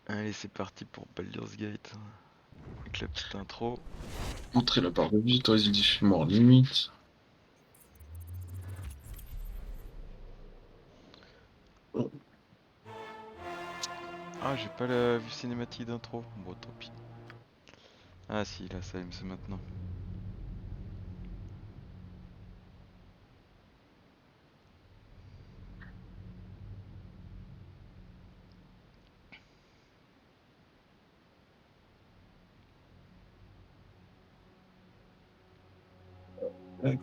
Allez, c'est parti pour Baldur's Gate. Avec la petite intro. Entrer la barre de vie, autoriser le diffusement en limite. Ah, j'ai pas la vue cinématique d'intro. Bon, tant pis. Ah si, là, ça c'est maintenant.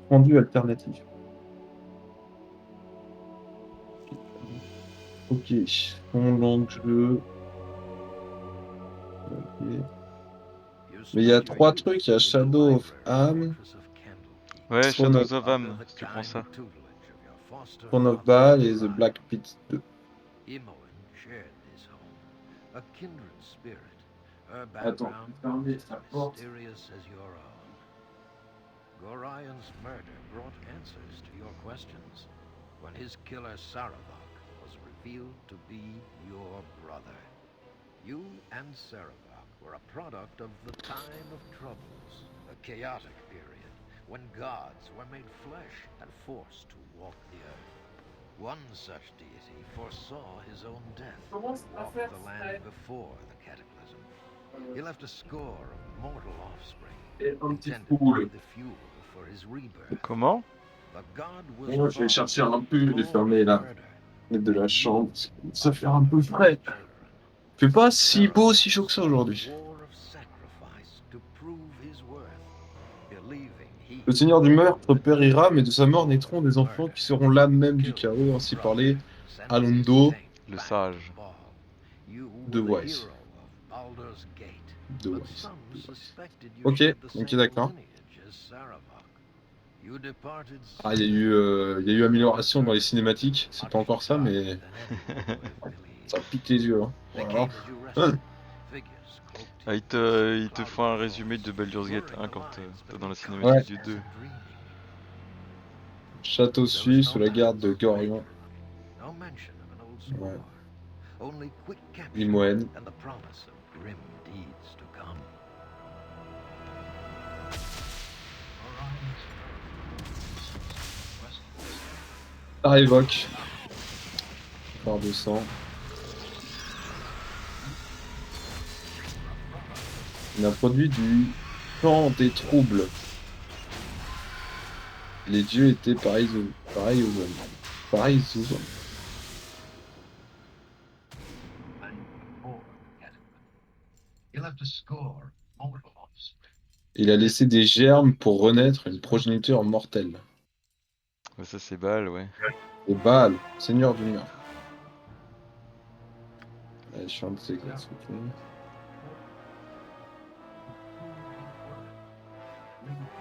Rendu alternatif. Ok, fond l'enjeu. Ok. Mais il y a trois trucs, il y a Shadow of Am, Ouais, Throne Shadows of, of Am, si tu prends ça. Throne of Baal et The Black Pit 2. Attends, je vais fermer la porte. Gorion's murder brought answers to your questions when his killer Saravok was revealed to be your brother. You and Saravok were a product of the time of troubles, a chaotic period when gods were made flesh and forced to walk the earth. One such deity foresaw his own death, walked the land before the cataclysm. He left a score of mortal offspring, Et un petit intended to be cool. the fuel for his rebirth. Comment? The god was Moi, je vais wroth chercher un peu, je vais for fermer his la murder, fenêtre de la and you chambre. Ça fait un unborn peu frais. children. Il fait pas si beau, Saravok si chaud que ça sought aujourd'hui. a war of sacrifice to prove his worth, believing he Le Seigneur du would win meurtre the day périra, mais de sa mort of naîtront des enfants murder. qui seront l'âme même du Kill chaos. your Ainsi brother, parlait send his Alondo taint Le back to sage. Baal. You de were the Wise. hero of Baldur's Gate, De but Wise. some De Wise. suspected you Ok, shared the ok, same d'accord. lineage as Saravok. You departed Ah, soon, il y a eu amélioration dans les returned cinématiques. C'est much pas encore ça, scarred mais than anyone would have believed. ça pique les yeux. Hein. They Voilà. came as you Hein. rested, figures cloaked Ah, in mist and il te faut clouded un résumé de frost, Baldur's Gate blurring 1 the quand lines t'es dans la between Ouais. cinématique du consciousness 2. and dreaming. Château There was suisse sous no la map, garde de Gorion. no mention of an old Ouais. score, only quick capture Limoën. and the promise of grim deeds to come. Ça évoque. Phare de sang. Il a produit du temps des troubles. Les dieux étaient pareils aux hommes. Pareils aux hommes. Il a laissé des germes pour renaître une progéniture mortelle. Ouais, ça c'est Baal, ouais. Et Baal, seigneur du meurtre. Allez, je suis un de ces gars, s'il vous plaît.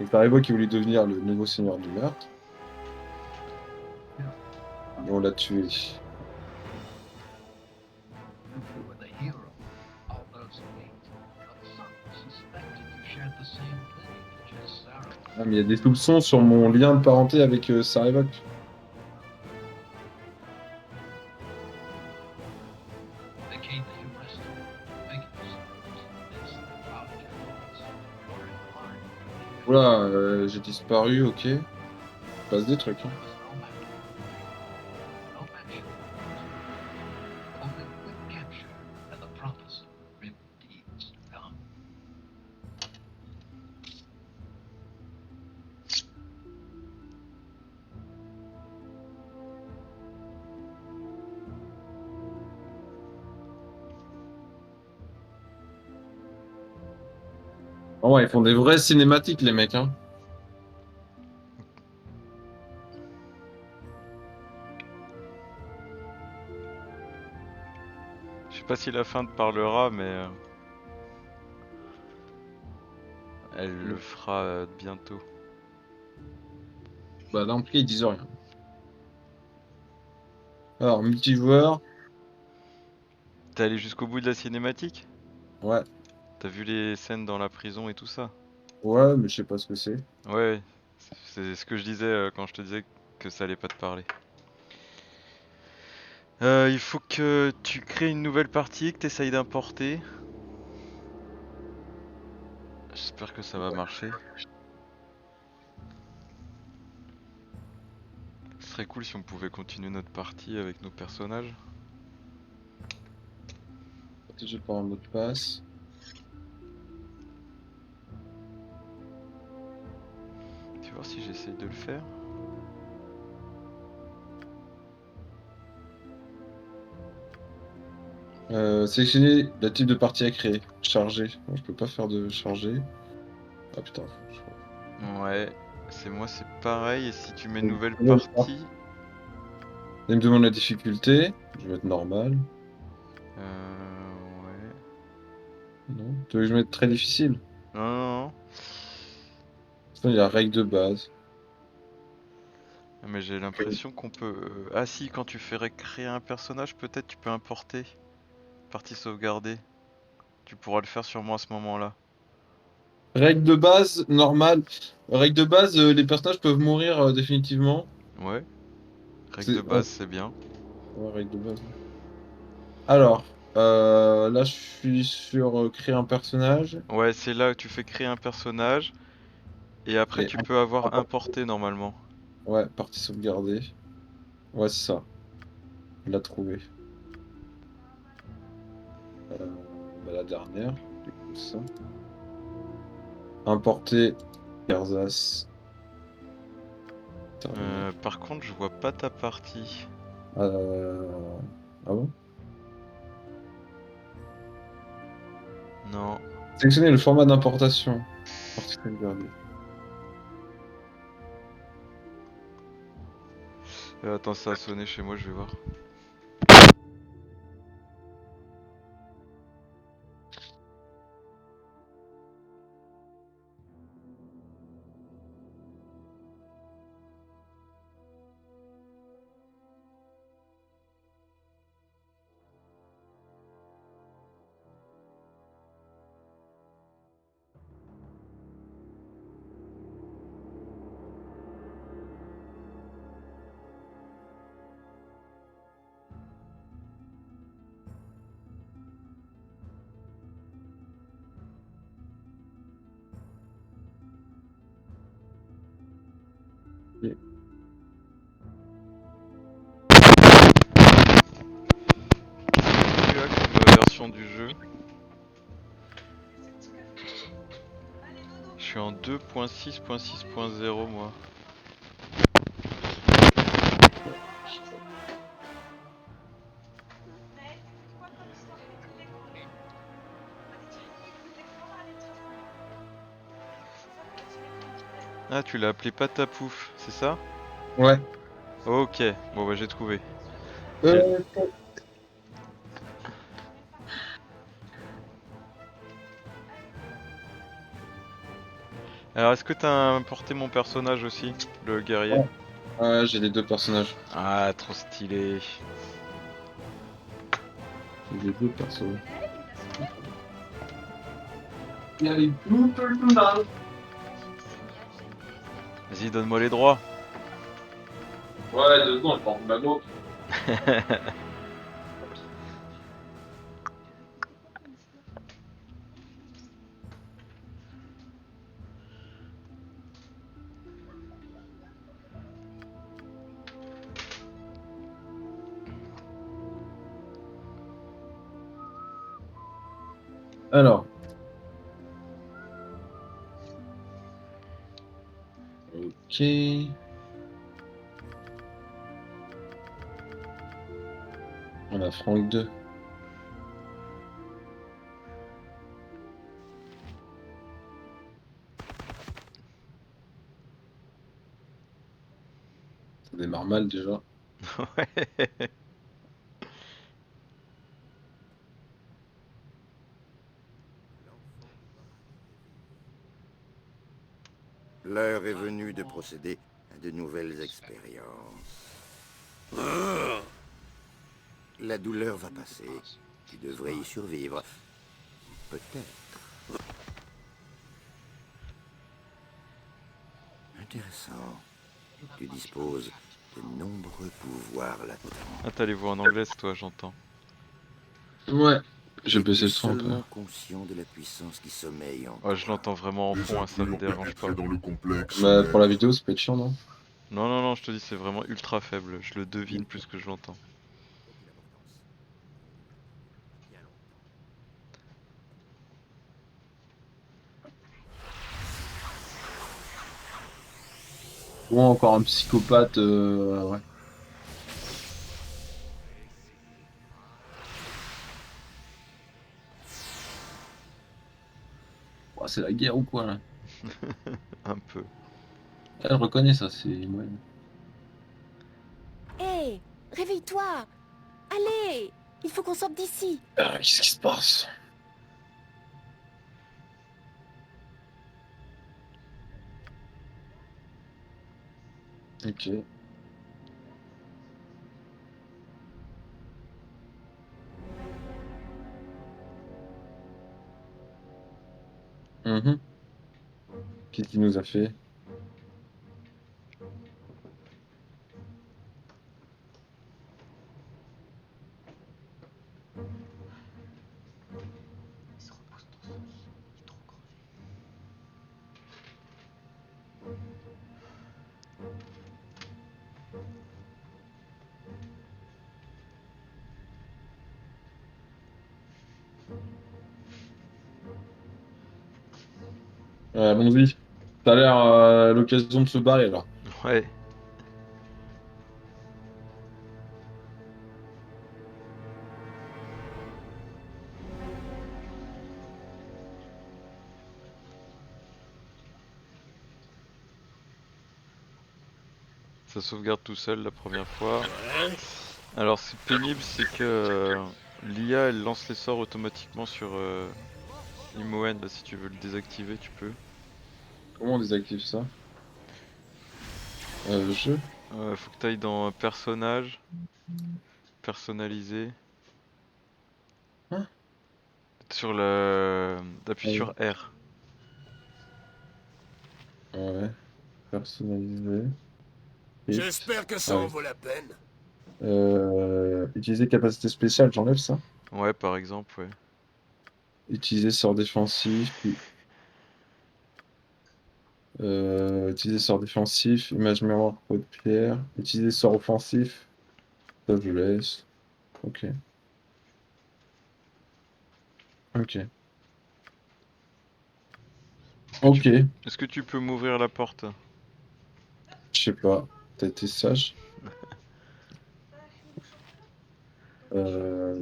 Et Taribo qui voulait devenir le nouveau seigneur du meurtre. Et on l'a tué. Ah, mais il y a des soupçons sur mon lien de parenté avec Sarevok. Oula, j'ai disparu, ok. Il passe des trucs. Hein. Oh ouais, ils font des vraies cinématiques, les mecs. Hein. Je sais pas si la fin te parlera, mais elle le fera bientôt. Bah, là, en tout cas, ils disent rien. Alors, multijoueur. T'es allé jusqu'au bout de la cinématique? Ouais. T'as vu les scènes dans la prison et tout ça? Ouais, mais je sais pas ce que c'est. Ouais, c'est ce que je disais quand je te disais que ça allait pas te parler. Il faut que tu crées une nouvelle partie, que tu essayes d'importer. J'espère que ça va marcher. Ce serait cool si on pouvait continuer notre partie avec nos personnages. Protégé par un mot de passe. Tu vas voir si j'essaye de le faire. Sélectionner le type de partie à créer. Charger. Bon, je peux pas faire de charger. Ah putain, je crois. Ouais, c'est pareil. Et si tu mets Donc, nouvelle nouvelle partie. partie, Il me demande la difficulté. Je vais mettre normal. ouais. Non. Tu veux que je mette très difficile? Non, non, non. Sinon, il y a règle de base. Ah, mais j'ai l'impression qu'on peut. Ah si, quand tu ferais créer un personnage, peut-être tu peux importer. Partie sauvegardée. Tu pourras le faire sûrement à ce moment-là. Règle de base, normale. Règle de base, les personnages peuvent mourir définitivement. Ouais, règle de C'est... Ouais, base, c'est bien. ouais, règle de base. Alors, là, je suis sur créer un personnage. Ouais, c'est là où tu fais créer un personnage. Et après, Et tu peux avoir import- importé normalement. ouais, partie sauvegardée. Ouais, c'est ça. Je l'ai trouvé. Bah, la dernière. Du coup, ça. Importer Erzas. Terminé. Par contre, je vois pas ta partie. Euh, Ah bon? Non. Sélectionner le format d'importation. Partie sauvegardée. Attends, ça a sonné chez moi, je vais voir. Et- Tu as comme version du jeu. Je suis en 2.6.6.0 moi. Ah, tu l'as appelé Patapouf, c'est ça? Ouais. Ok, bon bah j'ai trouvé. J'ai- Euh, Alors, est-ce que t'as importé mon personnage aussi, le guerrier? ouais, j'ai les deux personnages. Ah, trop stylé. J'ai les deux persos. Vas-y, donne-moi les droits. Ouais, 2 secondes, je prends ma l'autre. Alors. Ok. On a Franck 2. Ça démarre mal déjà. Ouais. L'heure est venue de procéder à de nouvelles expériences. La douleur va passer. Tu devrais y survivre. Peut-être. Intéressant. Tu disposes De nombreux pouvoirs l'attendent. Ah, t'as les voix en anglais, toi, j'entends. Ouais. J'ai baissé Es-tu le son un peu. seulement conscient de la puissance qui sommeille en Ouais, je toi? l'entends vraiment en fond, hein, ça me dérange pas. dans le complexe. Bah, pour la vidéo, c'est pas chiant, non? Non, non, non, je te dis, c'est vraiment ultra faible. Je le devine plus que je l'entends. Ou encore un psychopathe, ouais. Oh, c'est la guerre ou quoi, là? Un peu. Ah, je reconnais ça, c'est... Ouais. Hé, réveille-toi. Allez, il faut qu'on sorte d'ici. Ah, qu'est-ce qui se passe? Ok. Mhm. Qu'est-ce qu'il nous a fait? Allons-y. Ça a l'air l'occasion de se barrer, là. Ouais. Ça sauvegarde tout seul la première fois. Alors, c'est pénible, c'est que l'IA elle lance les sorts automatiquement sur Imoen. Là, si tu veux le désactiver, tu peux. Comment on désactive ça? Jeu? Faut que tu ailles dans personnage, personnaliser. Hein? Sur le. Appuie Ouais. sur R. Ouais. Personnalisé. Et... J'espère que ça Ah en oui. vaut la peine. Utiliser capacité spéciale, j'enlève ça. Ouais, par exemple, ouais. Utiliser sort défensif. Utiliser sort défensif. Image miroir, pot de pierre. Utiliser sort offensif. Ça, je laisse. Ok. Ok. Ok. Est-ce que tu peux m'ouvrir la porte? Je sais pas. T'as été sage. Euh...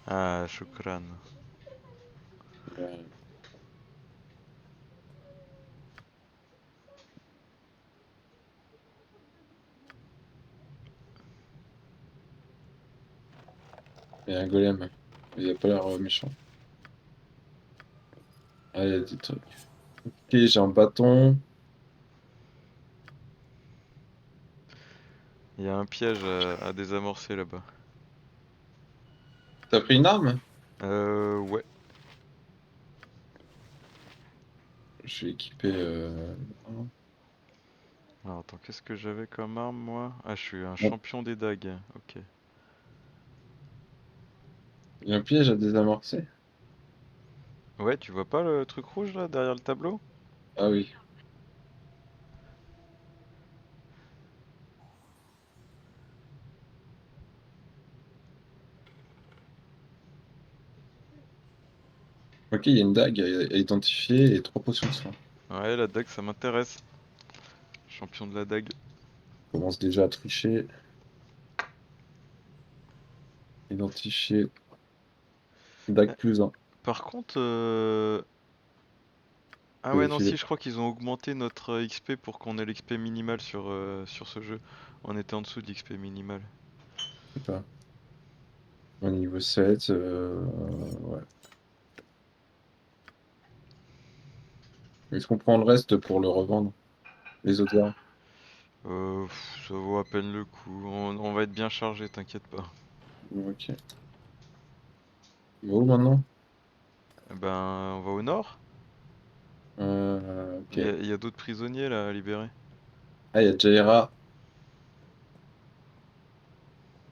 Ah, shukran. Il y a un golem. Il a pas l'air méchant. Ah, il y a des trucs. Ok, j'ai un bâton. Il y a un piège à désamorcer là-bas. T'as pris une arme? Ouais. Je vais équiper. Alors attends, qu'est-ce que j'avais comme arme moi? Ah, je suis un Bon, champion des dagues. Ok. il y a un piège à désamorcer. Ouais, tu vois pas le truc rouge là derrière le tableau? Ah oui. Ok, il y a une dague à identifier et 3 potions de soin. Ouais, la dague ça m'intéresse. Champion de la dague. On commence déjà à tricher. Identifier. Dague Eh, plus 1. Par contre, ah ouais non si Vérifier. je crois qu'ils ont augmenté notre XP pour qu'on ait l'XP minimal sur ce jeu. On était en dessous de l'XP minimal. Je sais pas. Au niveau 7. Ouais. Est-ce qu'on prend le reste pour le revendre? Les autres armes? Ça vaut à peine le coup. On va être bien chargé, t'inquiète pas. Ok. Bon, maintenant? Eh ben, on va au nord. Ok. Il y a d'autres prisonniers là à libérer. Ah, il y a Jaira.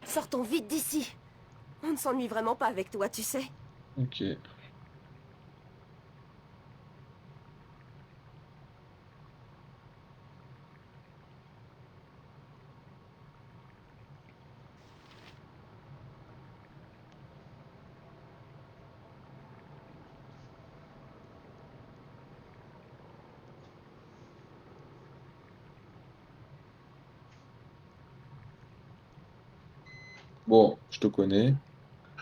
Sortons vite d'ici. On ne s'ennuie vraiment pas avec toi, tu sais. Ok. Bon, je te connais.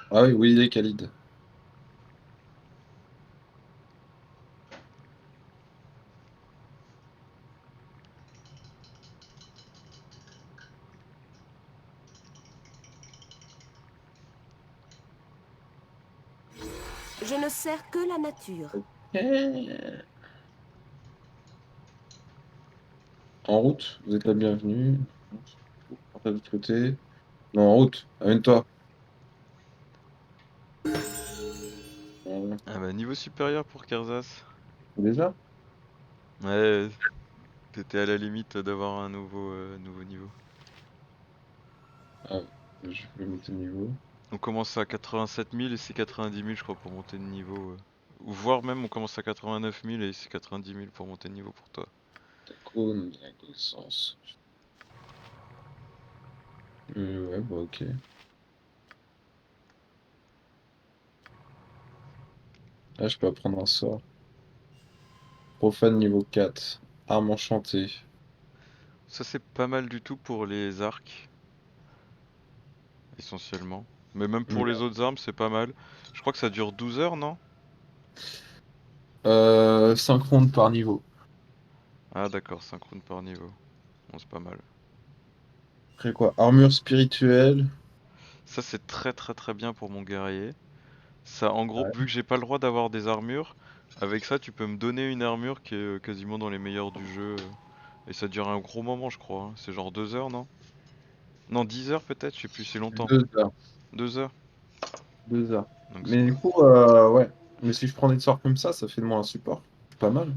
Ah oui, Willy Khalid. Je ne sers que la nature. Eh. En route, vous êtes la bienvenue. De l'autre côté. Non, en route, amène-toi. Voilà. Ah bah niveau supérieur pour Kerzas. Déjà? Ouais, t'étais à la limite d'avoir un nouveau niveau. Ah, je vais monter de niveau. On commence à 87 000 et c'est 90 000 je crois pour monter de niveau. Ou voire même on commence à 89 000 et c'est 90 000 pour monter de niveau pour toi. Ta cône, la connaissance. Ouais, bah ok. Là, je peux apprendre un sort. Profane niveau 4. Arme enchantée. Ça c'est pas mal du tout pour les arcs, essentiellement. Mais même pour les autres armes c'est pas mal. Je crois que ça dure 12 heures, non? 5 rondes par niveau. Ah d'accord, 5 rounds par niveau. Bon c'est pas mal. Après quoi? Armure spirituelle. Ça c'est très bien pour mon guerrier. Ça en gros, Ouais. vu que j'ai pas le droit d'avoir des armures, avec ça tu peux me donner une armure qui est quasiment dans les meilleurs du jeu. Et ça dure un gros moment je crois, hein. C'est genre 2 heures, non? Non, 10 heures peut-être, je sais plus, c'est longtemps. 2 heures. 2 heures. 2 heures. Donc Mais du coup, ouais. Mais si je prends des sorts comme ça fait de moi un support. Pas mal.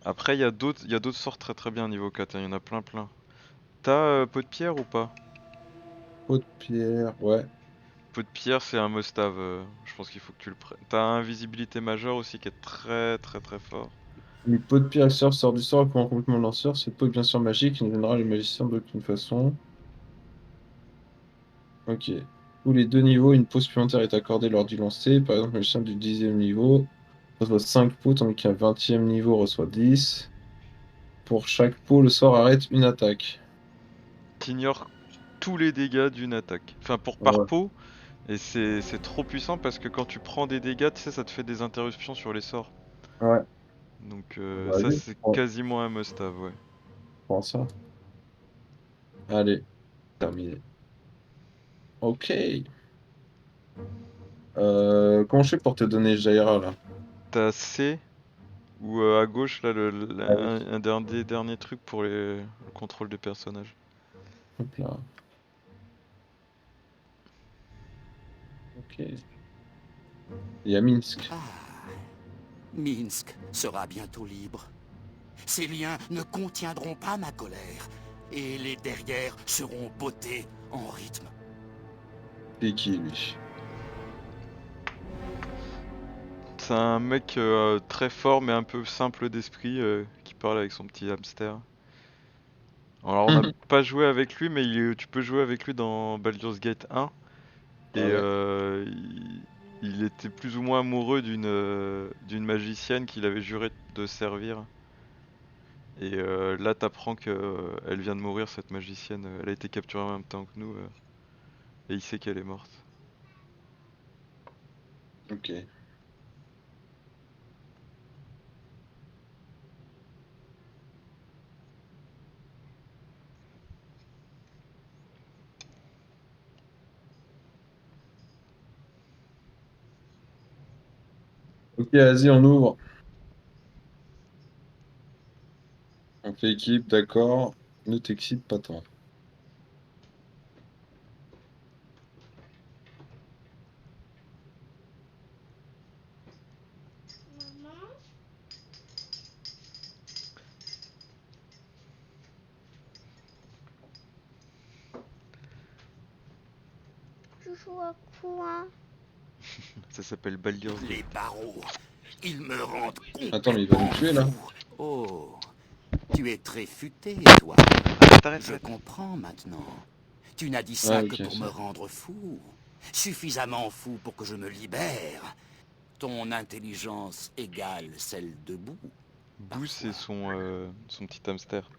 après il y a d'autres sorts très bien niveau 4, hein, il y en a plein. T'as pot de pierre ou pas? Pot de pierre, ouais. Pot de pierre c'est un must-have, je pense qu'il faut que tu le prennes. T'as invisibilité majeure aussi qui est très fort. Une pot de pierre extérieure sort du sort et prend complètement le lanceur. Cette peau est bien sûr magique, il ne gênera les magiciens d'aucune façon. Ok. Tous les 2 niveaux, une peau supplémentaire est accordée lors du lancer. Par exemple, le magicien du 10e niveau reçoit 5 pots, tandis qu'un 20e niveau reçoit 10. Pour chaque pot, le sort arrête une attaque. T'ignores tous les dégâts d'une attaque. Enfin pour par Ouais. pot, et c'est trop puissant parce que quand tu prends des dégâts, tu sais, ça te fait des interruptions sur les sorts. Ouais. Donc ça Vas-y, c'est quasiment un must-have, ouais. prends ça. Allez, terminé. Ok. Comment je fais pour te donner Jaira là? T'as C, ou à gauche là, Ah oui. un dernier truc pour le contrôle des personnages. Hop là. Ok. Il y a Minsk. Minsk sera bientôt libre. Ses liens ne contiendront pas ma colère, et les derrières seront bottés en rythme. C'est qui lui? C'est un mec très fort mais un peu simple d'esprit qui parle avec son petit hamster. Alors on n'a pas joué avec lui mais tu peux jouer avec lui dans Baldur's Gate 1 et Ah ouais. il était plus ou moins amoureux d'une magicienne qu'il avait juré de servir. Et là t'apprends que elle vient de mourir cette magicienne, elle a été capturée en même temps que nous et il sait qu'elle est morte. Ok. Ok, vas-y, on ouvre. On fait équipe, d'accord. Ne t'excite pas tant. joue à quoi? Ça s'appelle Baldur's Les Gate. barreaux, ils me rendent Attends, mais il va nous tuer là. fou. Oh, tu es très futé, toi. Arrête. Je comprends maintenant. Tu n'as dit ça Ah, que ok, pour ça. me rendre fou. Suffisamment fou pour que je me libère. Ton intelligence égale celle de Boo. Boo, c'est son petit hamster.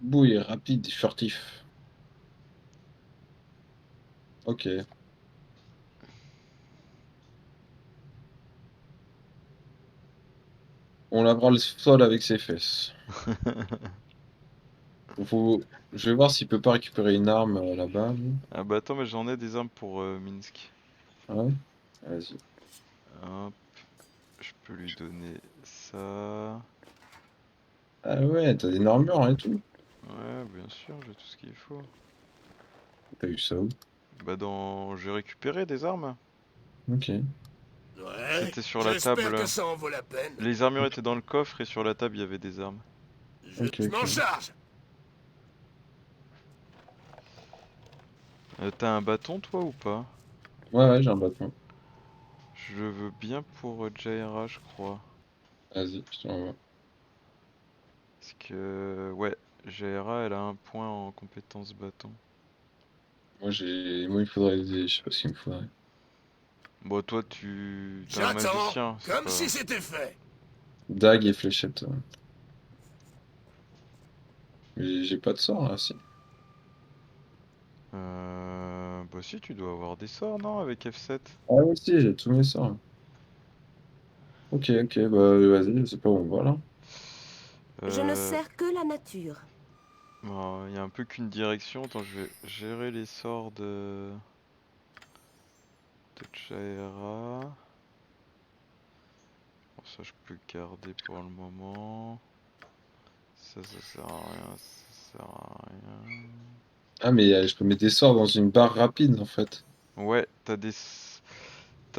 Bouh, il est rapide et furtif. Ok. On lavera le sol avec ses fesses. Faut... Je vais voir s'il peut pas récupérer une arme là-bas. lui. Ah bah attends, mais j'en ai des armes pour Minsk. Ah ouais? Vas-y. Hop, je peux lui donner ça. Ah ouais, t'as des armures et tout. Ouais, bien sûr, j'ai tout ce qu'il faut. T'as eu ça où? Bah j'ai récupéré des armes. Ok. Ouais, C'était sur la j'espère table. que ça en vaut la peine. Les armures étaient dans le coffre et sur la table il y avait des armes. Ok, Je m'en ok. charge. T'as un bâton toi ou pas? Ouais, j'ai un bâton. Je veux bien pour Jaira, je crois. Vas-y, je t'envoie. Parce que, ouais, Jaira elle a un point en compétence bâton. Moi, il faudrait des... Je sais pas ce qu'il me faudrait. Bon, toi t'es un J'attends, magicien, c'est comme pas. si c'était fait. Dague et fléchette. Ouais. Mais j'ai pas de sort là, si. Bah si, tu dois avoir des sorts, non, avec F7? Ah oui, si, j'ai tous mes sorts. Ok, ok, bah vas-y, je sais pas où on va là. Je ne Euh, sers que la nature. bon, y a un peu qu'une direction. Attends, je vais gérer les sorts de Jaira. Bon, ça je peux garder pour le moment. Ça sert à rien, ça sert à rien. Ah, mais je peux mettre des sorts dans une barre rapide en fait. Ouais, t'as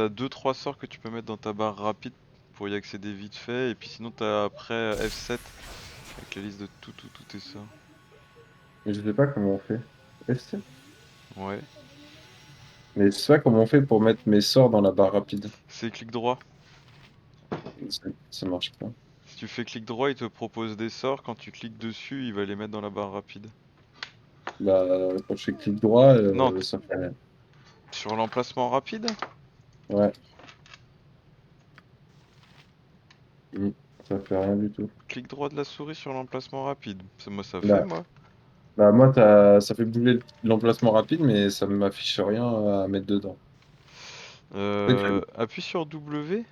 2-3 sorts que tu peux mettre dans ta barre rapide pour y accéder vite fait. Et puis sinon t'as après F7 avec la liste de tous tes sorts. Mais je sais pas comment on fait. FC. Ouais, Mais je sais pas comment on fait pour mettre mes sorts dans la barre rapide. c'est clic droit. Ça marche pas. Si tu fais clic droit, il te propose des sorts. Quand tu cliques dessus, il va les mettre dans la barre rapide. Bah, quand je fais clic droit, Non, ça fait rien. sur l'emplacement rapide? Ouais, mm, ça fait rien du tout. Clic droit de la souris sur l'emplacement rapide. Moi ça fait Bah, moi. bah moi, ça fait bouger l'emplacement rapide, mais ça m'affiche rien à mettre dedans. Ok. Appuie sur W.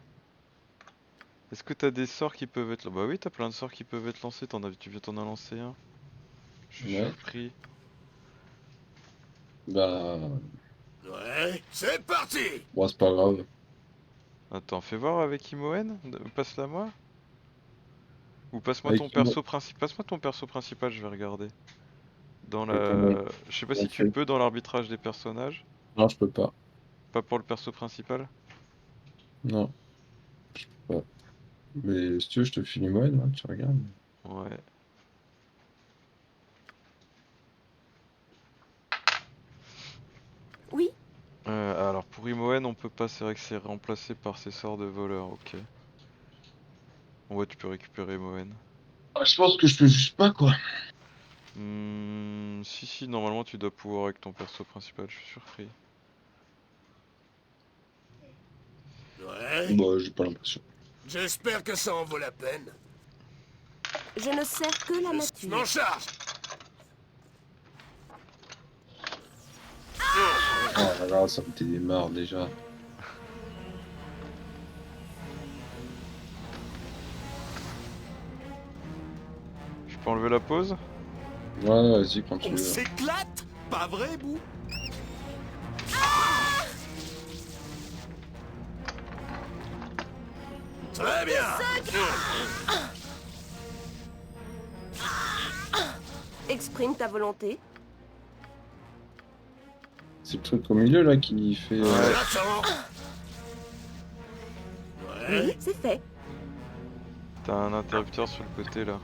Est-ce que t'as des sorts qui peuvent être... Bah oui, t'as plein de sorts qui peuvent être lancés. Tu viens t'en as lancé un. Je suis Ouais, surpris. bah, Ouais, c'est parti. bon, c'est pas grave. Attends, fais voir avec Imoen. Passe-la moi. Ou passe-moi Avec ton qui moi? perso principal. Passe-moi ton perso principal, je vais regarder. Dans Et comment la... Je sais pas on si tu fait? peux dans l'arbitrage des personnages. Non, je peux pas. Pas pour le perso principal. Non, pas. Mais si tu veux, je te file une moyenne, hein, tu regardes. Ouais. Oui, Alors pour Imoen, on peut pas, c'est vrai que c'est remplacé par ses sorts de voleur, ok. Ouais, tu peux récupérer Imoen. Ah, je pense que je peux juste pas, quoi. Si, normalement tu dois pouvoir avec ton perso principal, je suis surpris. Ouais, Bah, j'ai pas l'impression. j'espère que ça en vaut la peine. je ne sers que la Je m'en nature. charge. Oh là là, ça me démarre déjà. Je peux enlever la pause? Ouais, vas-y, quand tu On veux. s'éclate, pas vrai, Boo? Très bien. Exprime ta volonté. C'est le truc au milieu là qui fait. J'attends. Ouais. Oui, c'est fait. T'as un interrupteur sur le côté là.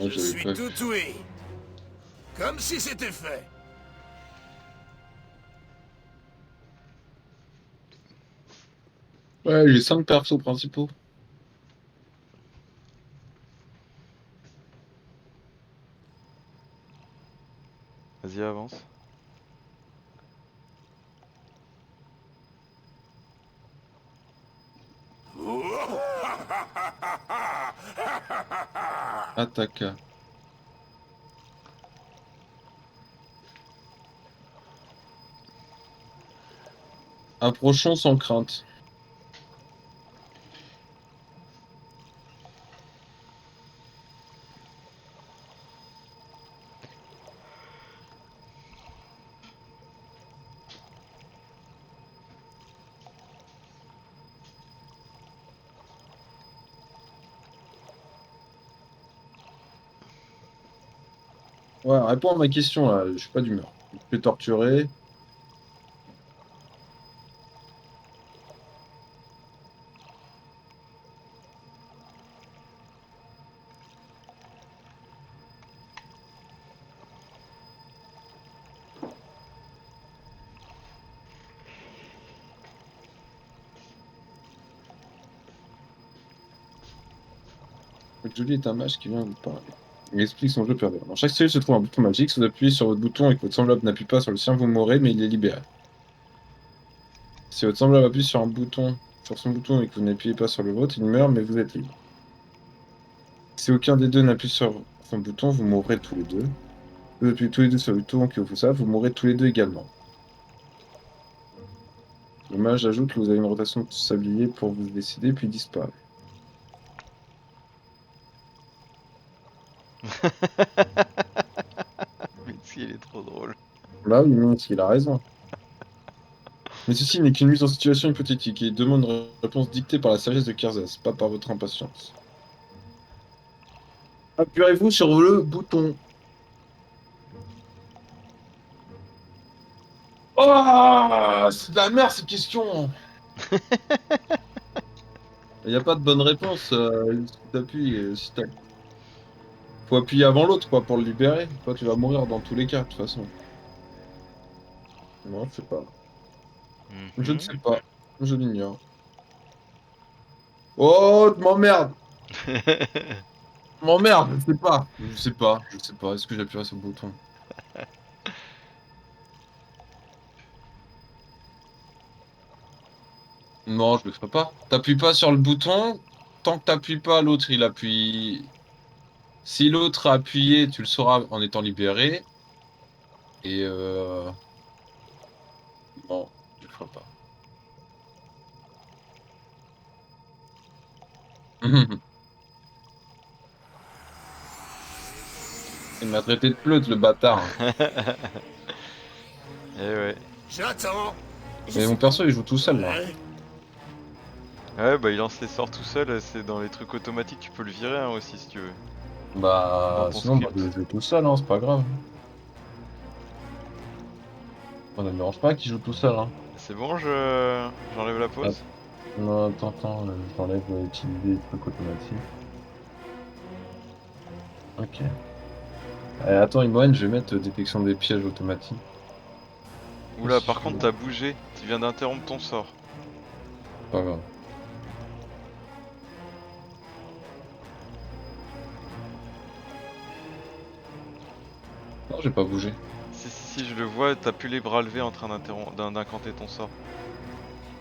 Ouais, Je j'avais suis pas tout vu. ouïe. Comme si c'était fait. Ouais, j'ai 5 persos principaux. Vas-y, avance. Attaqua. Approchons sans crainte. Ouais, réponds à ma question là, je suis pas d'humeur. Je suis torturé. Julie est un mage qui vient vous parler. Il explique son jeu pervers. Dans chaque cellule se trouve un bouton magique. Si vous appuyez sur votre bouton et que votre semblable n'appuie pas sur le sien, vous mourrez, mais il est libéré. Si votre semblable appuie sur un bouton, sur son bouton et que vous n'appuyez pas sur le vôtre, il meurt, mais vous êtes libre. Si aucun des deux n'appuie sur son bouton, vous mourrez tous les deux. Si vous appuyez tous les deux sur le bouton qui vous ça, vous mourrez tous les deux également. Le mage ajoute que vous avez une rotation de sablier pour vous décider, puis disparaît. Mais si, il est trop drôle. Là, oui, Minsk, il a raison. Mais ceci n'est qu'une mise en situation hypothétique et demande une réponse dictée par la sagesse de Kerzas, pas par votre impatience. Appuyez-vous sur le bouton. Oh, c'est de la merde cette question. Il n'y a pas de bonne réponse. Si t'appuies, faut appuyer avant l'autre quoi pour le libérer. Toi, tu vas mourir dans tous les cas de toute façon. Non, je sais pas. Je ne sais pas. Je l'ignore. Oh, tu m'emmerdes. M'emmerde. Je sais pas. Je sais pas. Je sais pas. Est-ce que j'appuierai sur le bouton? Non, je le ferai pas. T'appuies pas sur le bouton. Tant que t'appuies pas, l'autre il appuie. Si l'autre a appuyé, tu le sauras en étant libéré. Et non, je le ferai pas. Il m'a traité de pleute, le bâtard. Eh ouais. J'attends. Mais mon perso, il joue tout seul, là. Ouais. Ouais, bah il lance les sorts tout seul, c'est dans les trucs automatiques, tu peux le virer hein, aussi si tu veux. Bah, Dans ton sinon, bah, script. je joue tout seul, hein, c'est pas grave. Ça ne me dérange pas qu'il joue tout seul, hein. C'est bon, j'enlève la pause? Non, attends, j'enlève utiliser les trucs automatiques. Ok. Attends, Imoen, je vais mettre détection des pièges automatique. Oula, Si par je contre veux. t'as bougé, tu viens d'interrompre ton sort. Pas grave. Non, j'ai pas bougé. Si, je le vois, t'as plus les bras levés en train d'incanter ton sort.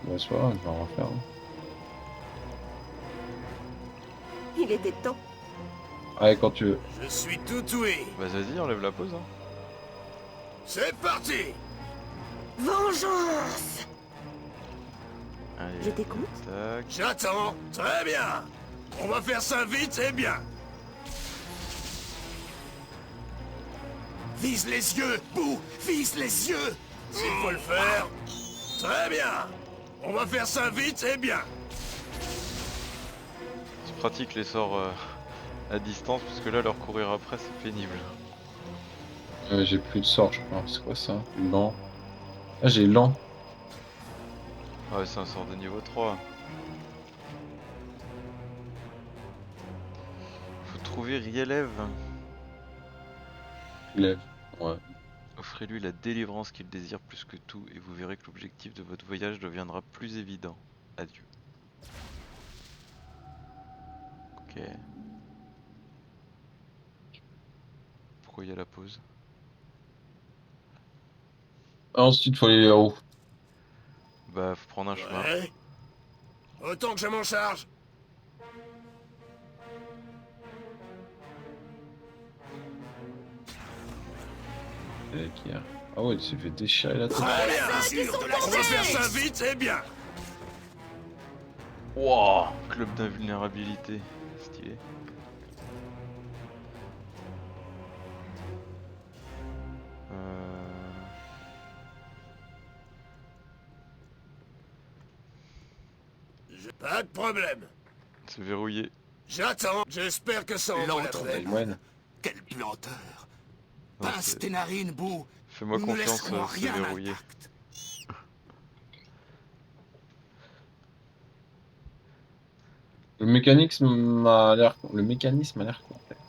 Bah, c'est pas grave, je vais en refaire. Il était temps. Allez, quand tu veux. Je suis tout ouïe. Bah vas-y, enlève la pause hein. C'est parti. Vengeance! Allez, Je t'écoute. tac. J'attends. Très bien. On va faire ça vite et bien. Vise les yeux, Bou. Vise les yeux. S'il faut le faire. Très bien. On va faire ça vite et bien. Tu pratiques les sorts à distance parce que là leur courir après c'est pénible. J'ai plus de sort, je crois. C'est quoi ça? Lent. Ah, j'ai lent. Ah ouais, c'est un sort de niveau 3. Faut trouver Rielev. Lève. Ouais. Offrez-lui la délivrance qu'il désire plus que tout et vous verrez que l'objectif de votre voyage deviendra plus évident. Adieu. Ok. Pourquoi il y a la pause? Ensuite, faut aller là-haut. Bah, faut prendre un chemin. Ouais. Autant que je m'en charge. Ah ouais, il s'est fait déchirer la tête. Très bien, sûr de la On va faire ça vite, c'est bien. Wow, club d'invulnérabilité. Stylé. Pas de problème. C'est verrouillé. J'attends. J'espère que ça en vaut la peine. Moine. Quelle puanteur. Non, Pince c'est- tes narines, Bou. Fais-moi Nous ne confiance, laisserons c'est rien verrouillé. intact. Le mécanisme a l'air. Le mécanisme a l'air complexe.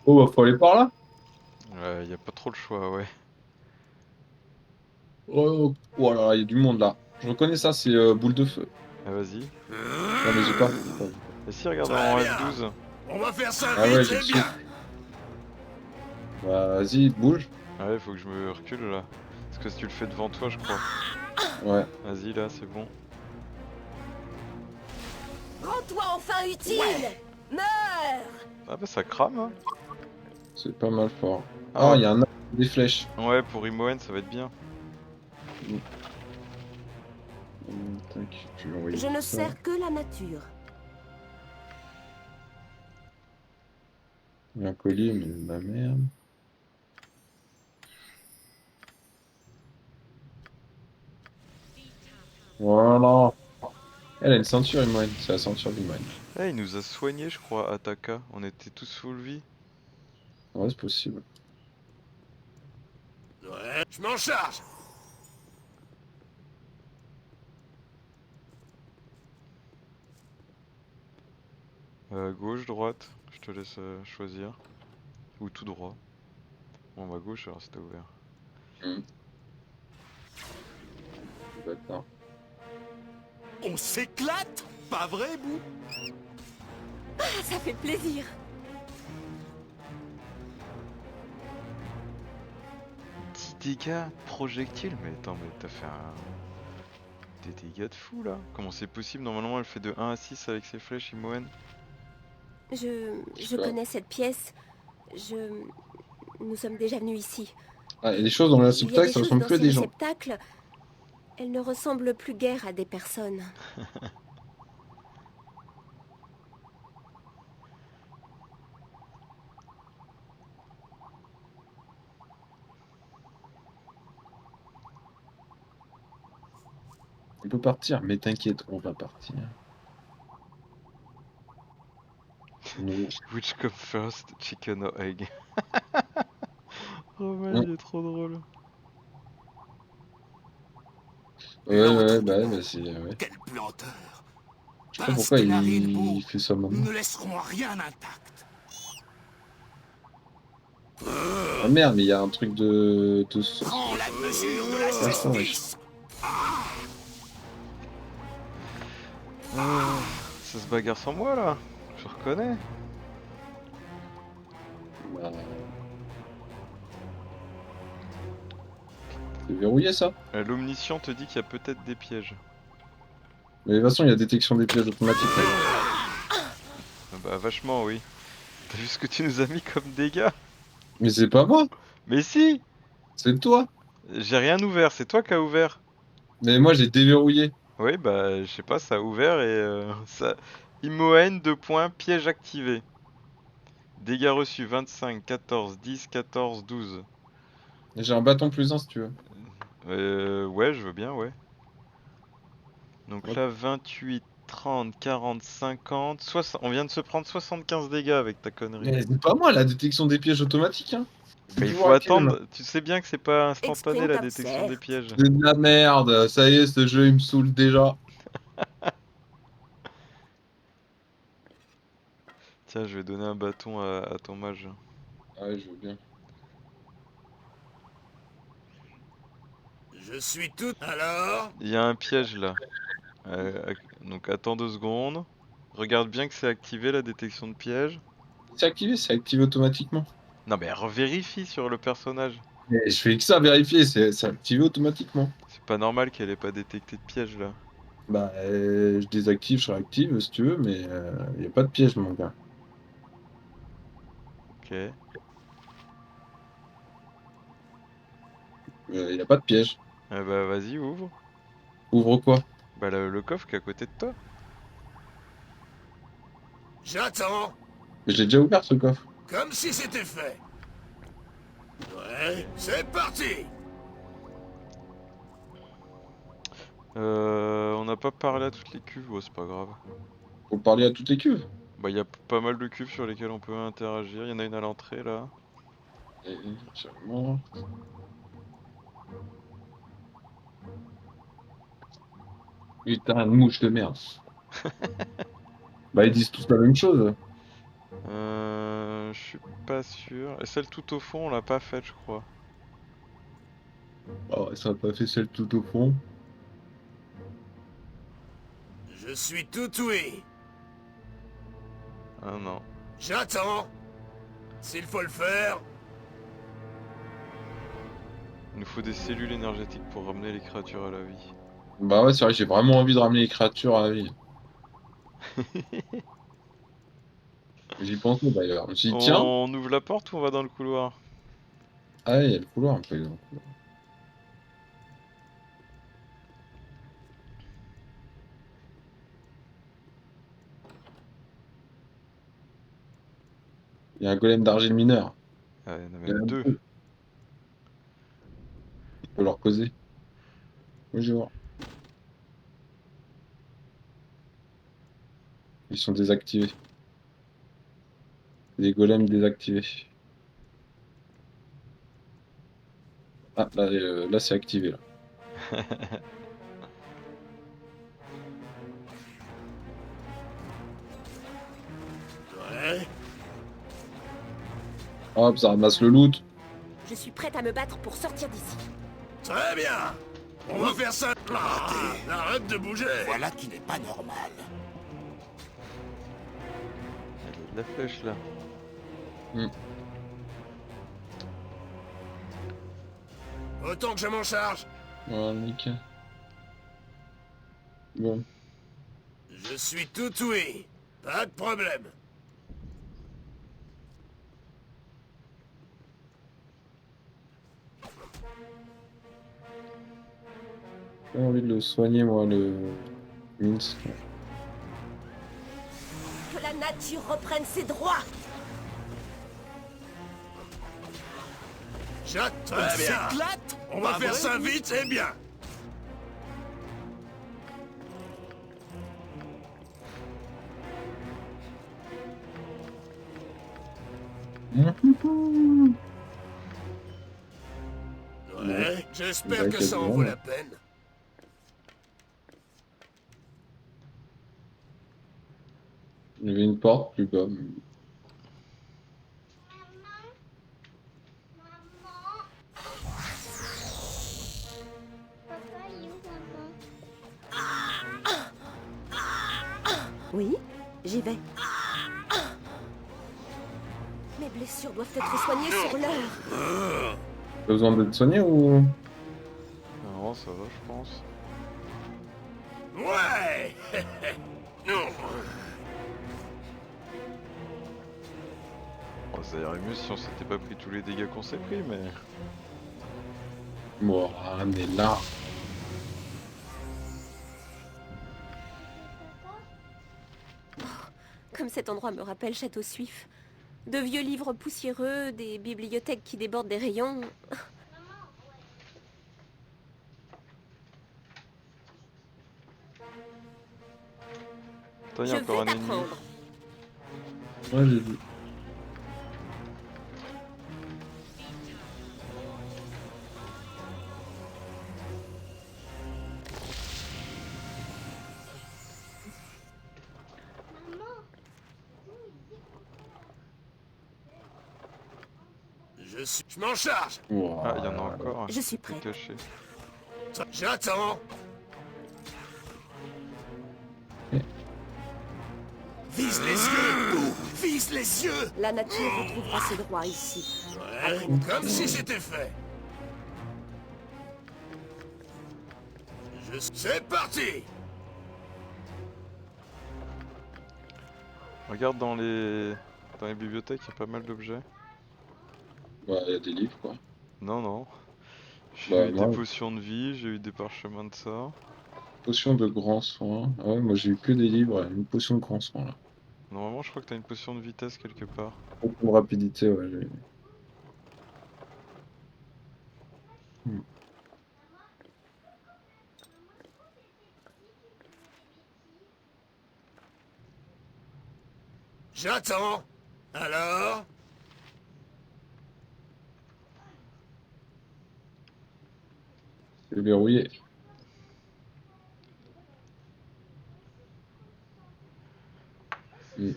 Oh, bah, faut aller par là. Y a pas trop le choix, ouais. Oh, oh là là, il y a du monde là. Je reconnais ça, c'est boule de feu. Ah, vas-y. Non, mais j'ai pas. Et si, regarde Très en bien. F12. On va faire ça Ah vite, ouais, j'ai le c'est bien. souffle. Bah, vas-y, bouge. Ah ouais, faut que je me recule là. Parce que si tu le fais devant toi, je crois. Ouais. Vas-y, là, c'est bon. Rends-toi enfin utile. Meurs. Ah bah, ça crame, hein. C'est pas mal fort. Ah, Ah, il y a un arbre, des flèches. Ouais, pour Imoen, ça va être bien. Tac, je vais envoyer Je ne ça. sers que la nature. Il y a un collier, mais de la merde. Voilà. Elle a une ceinture, Imoine. C'est la ceinture d'Imoine. Eh, il nous a soigné, je crois, Ataka. On était tous full vie. Ouais, c'est possible. Ouais, je m'en charge. Gauche, droite, je te laisse choisir. Ou tout droit. Bon, bah, gauche, alors c'était ouvert. D'accord. On s'éclate. Pas vrai, Bou? Ah, ça fait plaisir. 10 dégâts projectile? Mais attends, mais t'as fait des dégâts de fou là. Comment c'est possible? Normalement, elle fait de 1 à 6 avec ses flèches, Imoen. Je connais cette pièce. Nous sommes déjà venus ici. Ah, il y a des choses dans le Il y a réceptacle, des ça choses ressemble dans plus à ces des gens. réceptacles. Elles ne ressemblent plus guère à des personnes. On peut partir, mais t'inquiète, on va partir. Nous, Which come first, chicken or egg? Oh man, on- il est trop drôle. Ouais, bah c'est. Ouais. Quelle puanteur. Je sais pas Pince pourquoi tes narines, Bou. il fait ça Nous maintenant. ne laisserons rien intact. Ah merde, mais il y a un truc de sauce. Prends la mesure de la Poisson, ouais. justice. Ça se bagarre sans moi là. Je reconnais. Bah, c'est verrouillé ça. L'omniscient te dit qu'il y a peut-être des pièges. Mais de toute façon, il y a détection des pièges automatiques. Ah bah vachement oui. T'as vu ce que tu nous as mis comme dégâts? Mais c'est pas moi, Mais si! c'est toi. J'ai rien ouvert, c'est toi qui as ouvert. Mais moi, j'ai déverrouillé. Oui bah je sais pas, ça a ouvert et ça... Imoen 2 points, piège activé. Dégâts reçus 25, 14, 10, 14, 12. J'ai un bâton plus 1 si tu veux. Ouais je veux bien ouais. Donc Hop. là 28, 30, 40, 50, 60. On vient de se prendre 75 dégâts avec ta connerie. Mais c'est pas moi la détection des pièges automatique, hein. Mais il Toujours faut activé, attendre. Tu sais bien que c'est pas instantané Exprime la comme détection c'est. des pièges. C'est de la merde, ça y est, ce jeu il me saoule déjà. Tiens, je vais donner un bâton à ton mage. Ah ouais, je veux bien. Je suis tout... Alors? Il y a un piège là. Donc attends 2 secondes. Regarde bien que c'est activé la détection de piège. C'est activé automatiquement. Non mais revérifie sur le personnage. Mais je fais que ça vérifier, c'est activé automatiquement. C'est pas normal qu'elle ait pas détecté de piège là. Bah, je désactive, je réactive si tu veux, mais y a pas de piège, mon gars. Ok. Y a pas de piège. Bah vas-y, ouvre. Ouvre quoi? Bah le coffre qui est à côté de toi. J'attends, Mais j'ai déjà ouvert ce coffre. comme si c'était fait. Ouais, c'est parti. On n'a pas parlé à toutes les cuves, oh, c'est pas grave. Faut parler à toutes les cuves. Bah y a pas mal de cuves sur lesquelles on peut interagir. Il y en a une à l'entrée là. Sûrement. Putain, de mouche de merde. Bah, ils disent tous la même chose. Je suis pas sûr. Et celle tout au fond, on l'a pas faite, je crois. Oh, ça a pas fait celle tout au fond. Je suis tout ouïe. Ah non. J'attends. S'il faut le faire. Il nous faut des cellules énergétiques pour ramener les créatures à la vie. Bah ouais, c'est vrai que j'ai vraiment envie de ramener les créatures à la vie. J'y pensais d'ailleurs. Je me suis dit, tiens. On ouvre la porte ou on va dans le couloir? Ah, il y a le couloir un peu. Dans le couloir. Il y a un golem d'argile mineur. Ah, il y en a Il y en même a deux. deux. Il faut leur causer. Bonjour. Ils sont désactivés. Les golems désactivés. Ah, là c'est activé. Là. Ouais. Hop, ça ramasse le loot. Je suis prête à me battre pour sortir d'ici. Très bien. On va faire ça. Arrête de bouger. Voilà qui n'est pas normal. Il y a de la flèche là. Autant que je m'en charge. Voilà, nickel. Bon. Je suis tout ouïe. Pas de problème. J'ai envie de le soigner, moi, le Minsk. Que la nature reprenne ses droits. J'attends. Très bien. S'éclate. On va Pas faire vrai, ça vous vite et bien. Ouais, j'espère que ça en vaut la peine. Il y avait une porte plus bas. Oui, j'y vais. Mes blessures doivent être soignées sur l'heure. T'as besoin d'être soigné ou. Non, ça va, je pense. Ouais. Non. Oh, ça irait mieux si on s'était pas pris tous les dégâts qu'on s'est pris, mais. Moran est là. Comme cet endroit me rappelle Château Suif. De vieux livres poussiéreux, des bibliothèques qui débordent des rayons. Putain, il y Je a encore vais un ennemi. t'apprendre. Ouais, j'ai vu. Je m'en charge. Ah, il y en a encore. Je suis Tout prête. caché. J'attends. Vise les yeux. Vise les yeux. La nature retrouvera ses droits ici. Après notre Comme si action. c'était fait. C'est parti. Regarde dans les bibliothèques, il y a pas mal d'objets. Bah, il y a des livres, quoi. Non, non. J'ai Bah, eu des moi, potions de vie, j'ai eu des parchemins de ça. potion de grand soin. Ah ouais, moi j'ai eu que des livres, une potion de grand soin, là. Normalement, je crois que t'as une potion de vitesse quelque part. Potion de rapidité, ouais. Hmm. J'attends. Alors? C'est verrouillé. Hmm.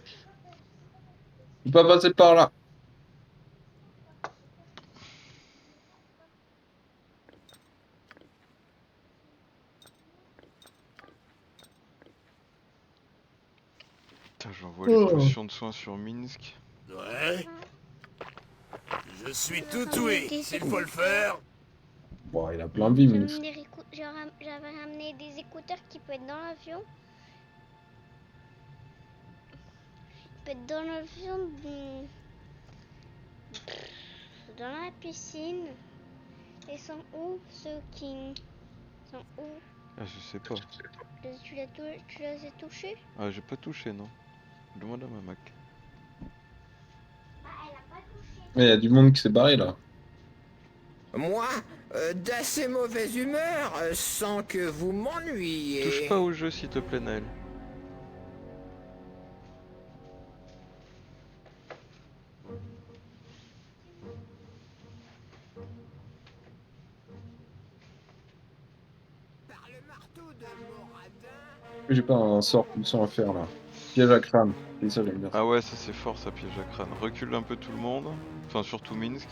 Faut pas passer par là. Putain, j'envoie les potions de soins sur Minsk. Ouais. Je suis tout oui. S'il faut le faire. Bon, il a plein de vie, mais J'avais ramené des écouteurs qui peuvent être dans l'avion. Ils peuvent être dans l'avion, dans la piscine. Et sont où ceux qui sont où? Ah, je sais pas. Tu les as touchés? Ah, j'ai pas touché, non. Demande à ma Mac. il y a du monde qui s'est barré là. Moi, d'assez mauvaise humeur, sans que vous m'ennuyiez. Touche pas au jeu, s'il te plaît, Naël. Par le marteau de Moradin. J'ai pas un sort puissant à faire là. Piège à crâne. C'est ça, j'aime bien. Ah ouais, ça c'est fort, ça piège à crâne. Recule un peu tout le monde. Enfin, surtout Minsk.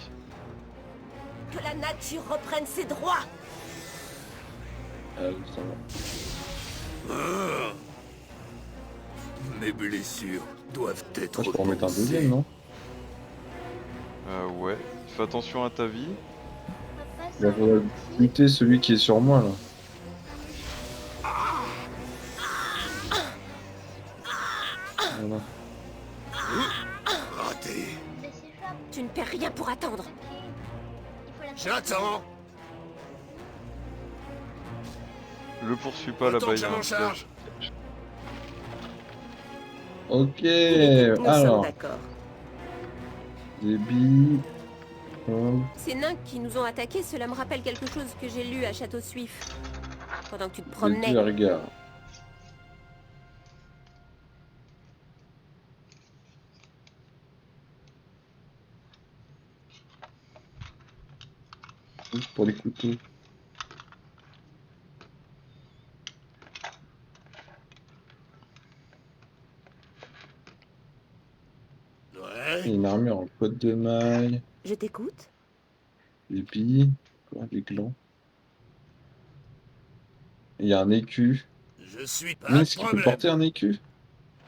Que la nature reprenne ses droits. Ça va. Mes blessures doivent être Moi, je peux en mettre un repensées. deuxième, non? Ouais. Fais attention à ta vie. Papa, Il faudrait buter celui qui est sur moi là. Voilà. Raté. Tu ne perds rien pour attendre. J'attends. Le poursuis pas Attends là-bas, que il y je a un m'en piège. charge. Ok, Nous sommes alors, d'accord. des billes. Hum. Ces nains qui nous ont attaqués, cela me rappelle quelque chose que j'ai lu à Château Suif. Pendant que tu te Des promenais. deux regards. Pour les couteaux. Ouais. Il y a une armure en côte de maille. Je t'écoute. Des billes. Quoi, des glands. Il y a un écu. Je suis pas Minsk, de il peut problème. porter un écu?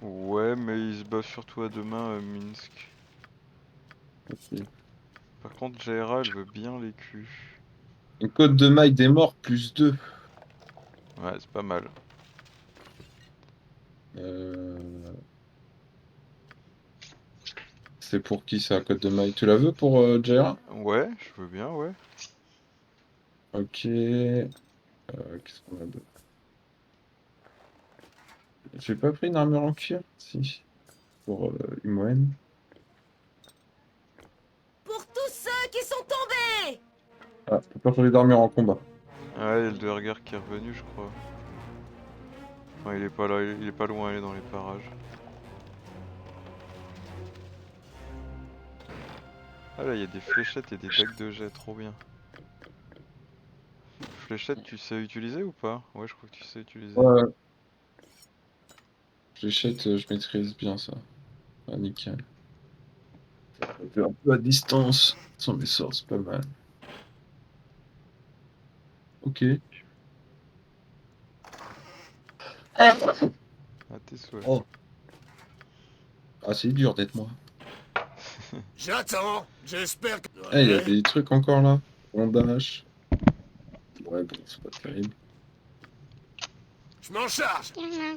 Ouais, mais il se bat surtout à deux mains, Minsk. Ok. Par contre, Jaira, elle veut bien l'écu. Une côte de maille des morts plus 2. Ouais, c'est pas mal. C'est pour qui ça, côte de maille? Tu la veux pour Jaira? Ouais, je veux bien, ouais. Ok. Qu'est-ce qu'on a d'autre? J'ai pas pris une armure en cuir? Si. Pour Imoen. Pour tous ceux qui sont tombés. Ah, t'as pas changé d'armure en combat. Ouais, il y a le Duergar qui est revenu, je crois. Enfin, il est pas là, il est pas loin, il est dans les parages. Ah là, il y a des fléchettes et des dagues de jet, trop bien. Fléchettes, tu sais utiliser ou pas? Ouais, je crois que tu sais utiliser. Ouais. Fléchette, je maîtrise bien ça. Ah, nickel. Je fais un peu à distance. Sans mes sorts, c'est pas mal. Ok. À tes souhaits. Oh. Ah, c'est dur d'être moi. J'attends. J'espère que... Eh, il y a Ouais. des trucs encore là. Bandage. Ouais, bon, c'est pas terrible. Je m'en charge. Il y en a un.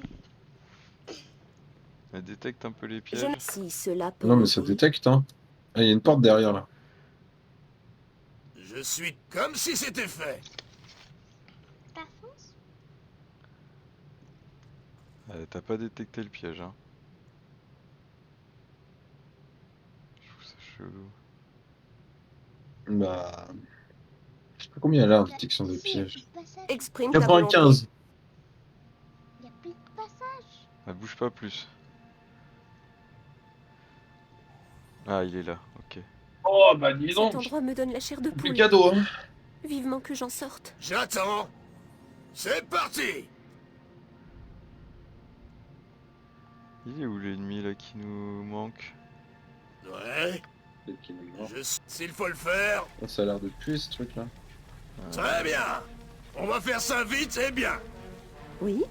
Elle détecte un peu les Je pièges. ne si cela peut Non, mais ça aider. détecte, hein. Ah, il y a une porte derrière là. Je suis comme si c'était fait. Par France. T'as pas détecté le piège, hein. Je trouve ça chelou. Bah. Je sais pas combien elle a en Là, détection des ici, il y a pièges. plus de passage. Exprime ta volonté. 95. Il y a plus de passage. Ah, bouge pas plus. Ah, il est là, ok. Oh, bah dis Cet donc. endroit me donne la chair de Plus poule. cadeau, hein. Vivement que j'en sorte. J'attends. C'est parti. Il est où l'ennemi là qui nous manque? Ouais. Peut-être qu'il est mort. S'il faut le faire. Oh, ça a l'air de puer ce truc là. Très bien. On va faire ça vite et bien. Oui?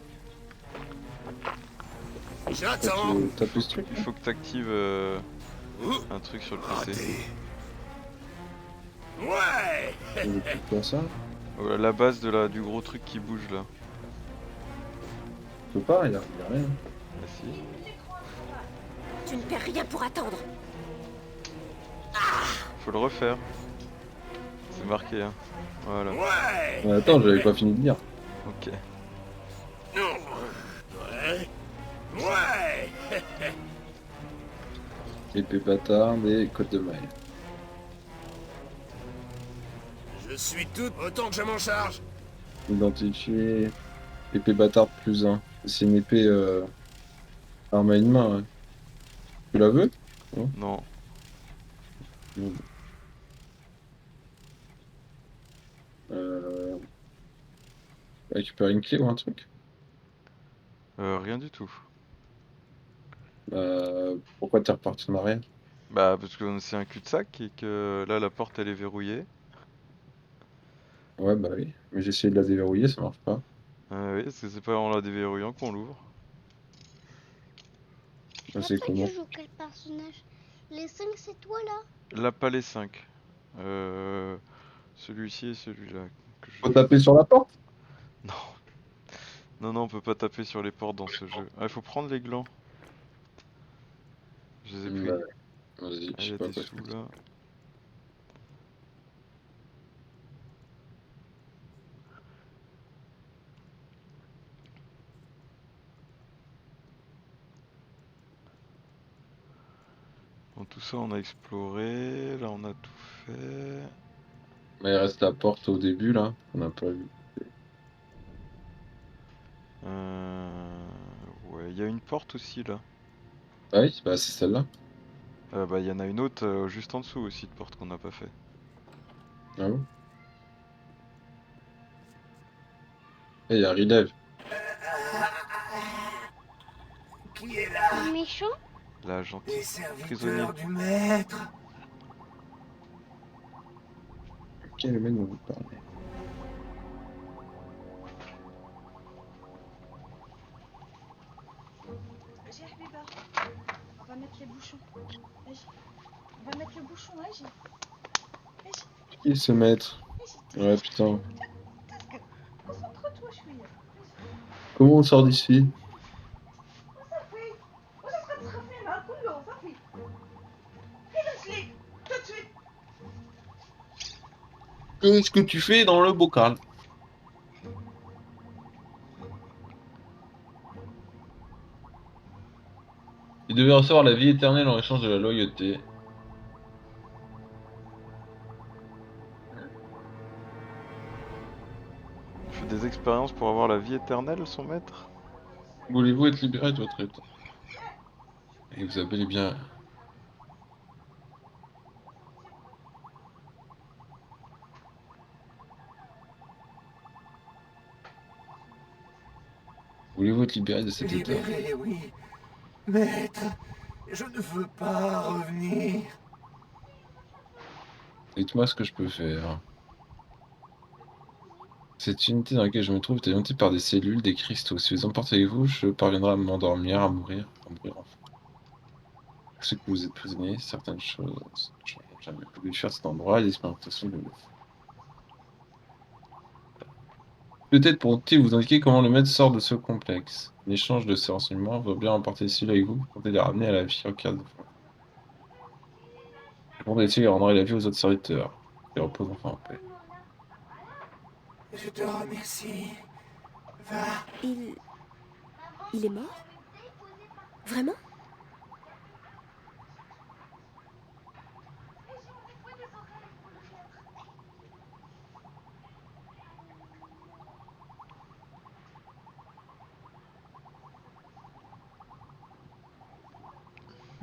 J'attends. Tu tapes ce truc Il là. faut que t'actives un truc sur le PC. Raté. Ouais. Il veut plus faire ça. Oh, la base du gros truc qui bouge là. Je peux pas, il y a rien. Ah si. Tu ne perds rien pour attendre. Faut le refaire. C'est marqué, hein. Voilà. Ouais. Mais attends, j'avais pas fini de lire. Ok. Ouais. Ouais. Épée bâtarde et côte de maille. Je suis tout autant que je m'en charge. Identifier. Épée bâtarde plus 1. C'est une épée arme à une main. Ouais. Tu la veux? Non. Non. Récupérer une clé ou un truc? Rien du tout. Pourquoi t'es reparti en arrière? Bah parce que c'est un cul-de-sac et que là la porte elle est verrouillée. Ouais, bah oui. Mais j'ai essayé de la déverrouiller, ça marche pas. Oui, parce que c'est pas en la déverrouillant qu'on l'ouvre. Je Là, sais toi, comment. tu joues quel personnage? Les 5, c'est toi là? Là pas les 5. Celui-ci et celui-là. Que je- Faut taper sur la porte? Non. Non, non, on peut pas taper sur les portes dans ce jeu. Ah, il faut prendre les glands. Je les ai pris. Ouais. Vas-y, Ah, je il y sais a pas des quoi. sous là. Bon, tout ça on a exploré. Là on a tout fait. Mais il reste la porte au début là. On n'a pas vu. Ouais, il y a une porte aussi là. Ah oui, bah c'est celle-là. Bah, il y en a une autre juste en dessous aussi de porte qu'on n'a pas fait. Ah bon? Et il y a Relève. Qui est là? Le méchant? Là, gentil. Les Prisonnier. serviteurs du maître. Ok, le mec dont vous parlez. Vas-y, Habiba. On va mettre les bouchons. Vas-y. On va mettre le bouchon, vas-y. Vas-y, Qui se mettre? vas-y. Ouais, putain. Concentre-toi, je suis là. Comment on sort d'ici? صافي واش تبقى تسخف لي النهار كله صافي خلاص ليك tout de suite. Qu'est-ce que tu fais dans le bocal? Il devait recevoir la vie éternelle en échange de la loyauté. Il fait des expériences pour avoir la vie éternelle, son maître. Voulez-vous être libéré de votre état? Et vous avez bien. Voulez-vous être libéré de cet état? Libéré, oui. Maître, je ne veux pas revenir. Dites-moi ce que je peux faire. Cette unité dans laquelle je me trouve est alimentée par des cellules, des cristaux. Si vous emportez avec vous, je parviendrai à m'endormir, à mourir enfin. Ce que vous êtes prisonnier, certaines choses ne changeront jamais. Vous pouvez fuir cet endroit et l'expérimentation de le peut-être pourront-ils vous indiquer comment le maître sort de ce complexe. L'échange de ces renseignements va bien emporter celui avec vous, comptez les ramener à la vie en cas de fois. Répondez-il et rendrez la vie aux autres serviteurs. Et repose enfin en paix. Je te remercie. Va. Il est mort? Vraiment?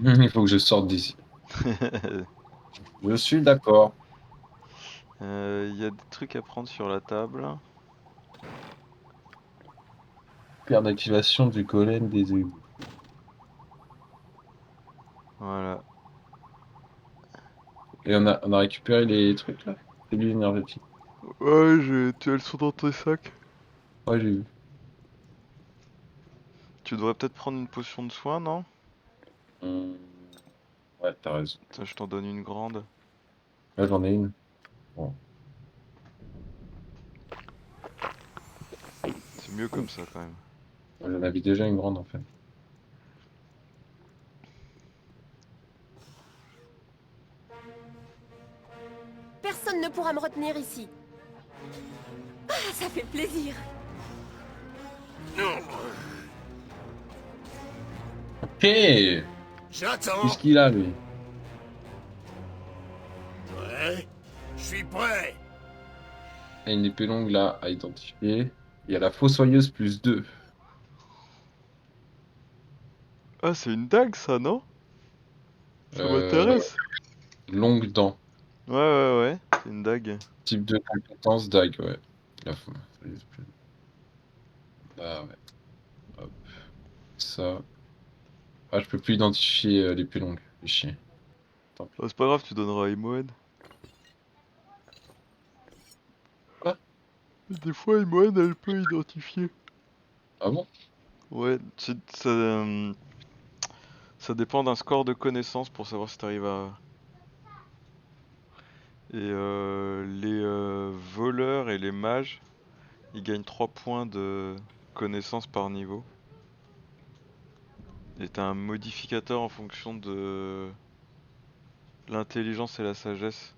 Il faut que je sorte d'ici. Je suis d'accord. Il y a des trucs à prendre sur la table. Pierre d'activation du golem des égouts. Voilà. Et on a récupéré les trucs là? Cellules énergétiques. Ouais, elles sont dans tes sacs. Ouais, j'ai vu. Tu devrais peut-être prendre une potion de soin, non? Hum, Ouais, t'as raison. Tiens, je t'en donne une grande. Là, j'en ai une. Bon. C'est mieux comme ça quand même. J'en avais déjà une grande en fait. Personne ne pourra me retenir ici. Ah, ça fait plaisir. Ok! Qu'est-ce J'attends. qu'il a lui? Ouais. Je suis prêt. Il y a une épée longue là à identifier. Il y a la fossoyeuse plus 2. Ah, c'est une dague ça, non? Ça Euh, m'intéresse. longue dent. Ouais, c'est une dague. Type de compétence dague, ouais. Fossoyeuse plus 2. Ah ouais. Hop. Ça. Ah, je peux plus identifier l'épée longue. Fais chier. Tant pis. Oh, c'est pas grave, tu donneras à Imoen. Quoi? Des fois, Imoen, elle peut identifier. Ah bon? Ouais, ça dépend d'un score de connaissance pour savoir si t'arrives à... Et les voleurs et les mages, ils gagnent 3 points de connaissance par niveau. Et t'as un modificateur en fonction de l'intelligence et la sagesse.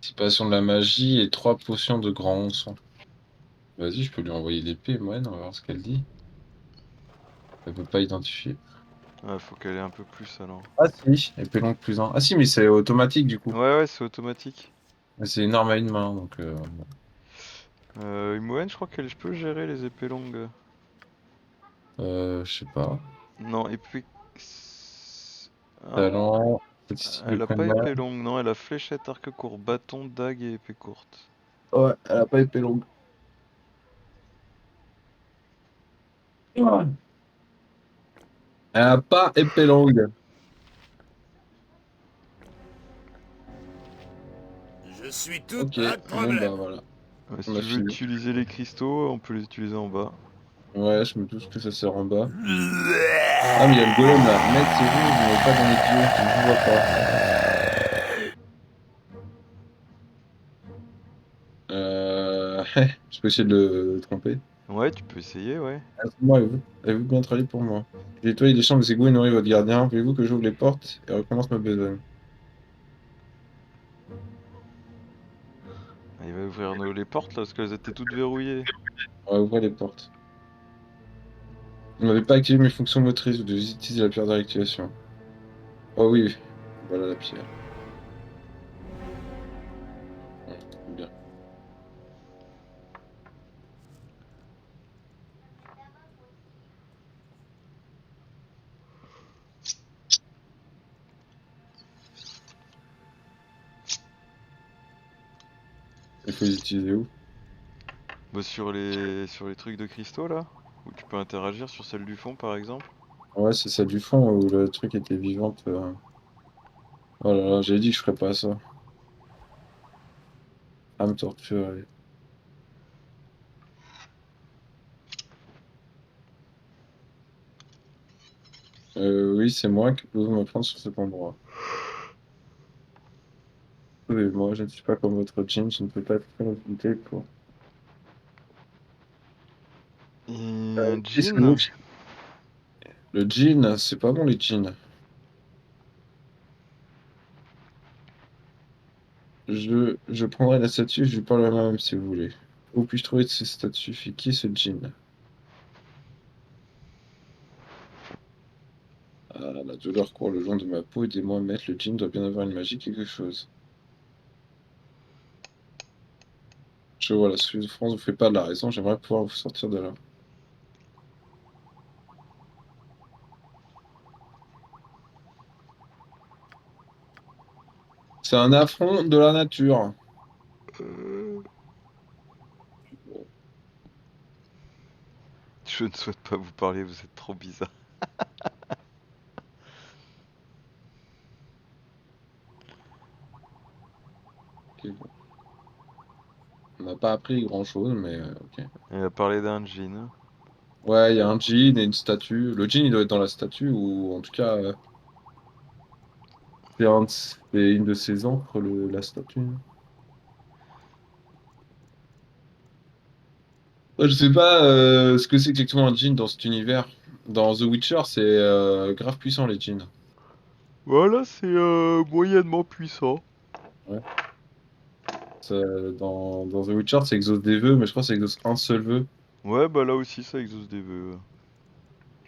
Dissipation de la magie et 3 potions de grand sang. Vas-y, je peux lui envoyer l'épée, ouais, on va voir ce qu'elle dit. Elle peut pas identifier. Ouais, faut qu'elle ait un peu plus alors. Ah si, épée longue plus 1. Ah si, mais c'est automatique du coup. Ouais, c'est automatique. Mais c'est une arme à une main, donc... bon. Imoen, je crois qu'elle peut gérer les épées longues. Je sais pas. Non, épée... Hein? Talent, statistique de Elle a pas combat. épée longue, non, elle a fléchette, arc court, bâton, dague et épée courte. Ouais, elle a pas épée longue. Ouais. Elle a pas épée longue. Je suis tout. Ok, Pas de bon problème. bah voilà. Ouais, si On tu a veux fini. utiliser les cristaux, on peut les utiliser en bas. Ouais, je me doute que ça sert en bas. Ah mais il y a le golem là. Mec, c'est vous n'avez pas dans les tuyaux, je ne vous vois pas. Je peux essayer de le tromper. Ouais, tu peux essayer, ouais. Moi, avez-vous bien travaillé pour moi? J'ai nettoyé les chambres des égouts et nourri votre gardien. Voulez-vous que j'ouvre les portes et recommence ma besogne? Ah, il va ouvrir les portes là parce qu'elles étaient toutes verrouillées. On va ouvrir les portes. Vous n'avez pas activé mes fonctions motrices, vous devez utiliser la pierre de réactivation. Oh oui, voilà la pierre. Bien. Il faut les utiliser où? Bah sur les trucs de cristaux là, où tu peux interagir sur celle du fond par exemple. Ouais, c'est ça du fond où le truc était vivante. Oh là là, j'ai dit que je ferais pas ça. À me torturer. Oui, c'est moi qui peux me prendre sur cet endroit. Oui, moi, je ne suis pas comme votre jean, je ne peux pas être très bouteille pour. Et Euh, un et c'est mon jean. jean. Le jean, c'est pas bon les jeans. Je prendrai la statue, je lui parlerai moi-même si vous voulez. Où puis-je trouver ces statues? Qui est ce jean? Ah, la douleur court le long de ma peau, aidez-moi à mettre le jean, doit bien avoir une magie, quelque chose. Je vois la souffrance, vous fait pas de la raison, j'aimerais pouvoir vous sortir de là. C'est un affront de la nature. Je ne souhaite pas vous parler, vous êtes trop bizarre. Ok, bon. On n'a pas appris grand-chose, mais ok. Il a parlé d'un jean. Ouais, il y a un jean et une statue. Le jean, il doit être dans la statue, ou en tout cas, c'est une de ses encres, la statue. Moi, je sais pas ce que c'est exactement un jean dans cet univers. Dans The Witcher, c'est grave puissant, les jeans. Voilà, c'est moyennement puissant. Ouais. Dans The Witcher, ça exauce des vœux, mais je crois que ça exauce un seul vœu. Ouais, bah là aussi ça exauce des vœux.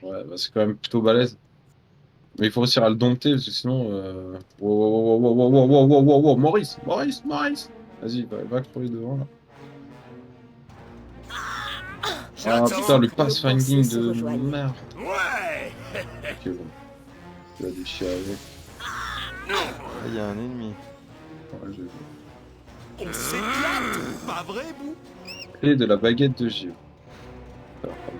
Ouais, bah, c'est quand même plutôt balèze. Mais il faut réussir à le dompter, parce que sinon. Wow, wow, wow, wow, wow, wow, wow, wow, wow, Maurice, Maurice, Maurice! Vas-y, va crever devant là. Ah putain, le Nos pensées pathfinding se de rejoignent. merde. Ouais. Ok, bon. Tu vas déchirer avec. Ah, il y a un ennemi. Ouais, j'ai vu. On s'éclate, pas vrai, Bou? Clé de la baguette de Gilles. Ça va pas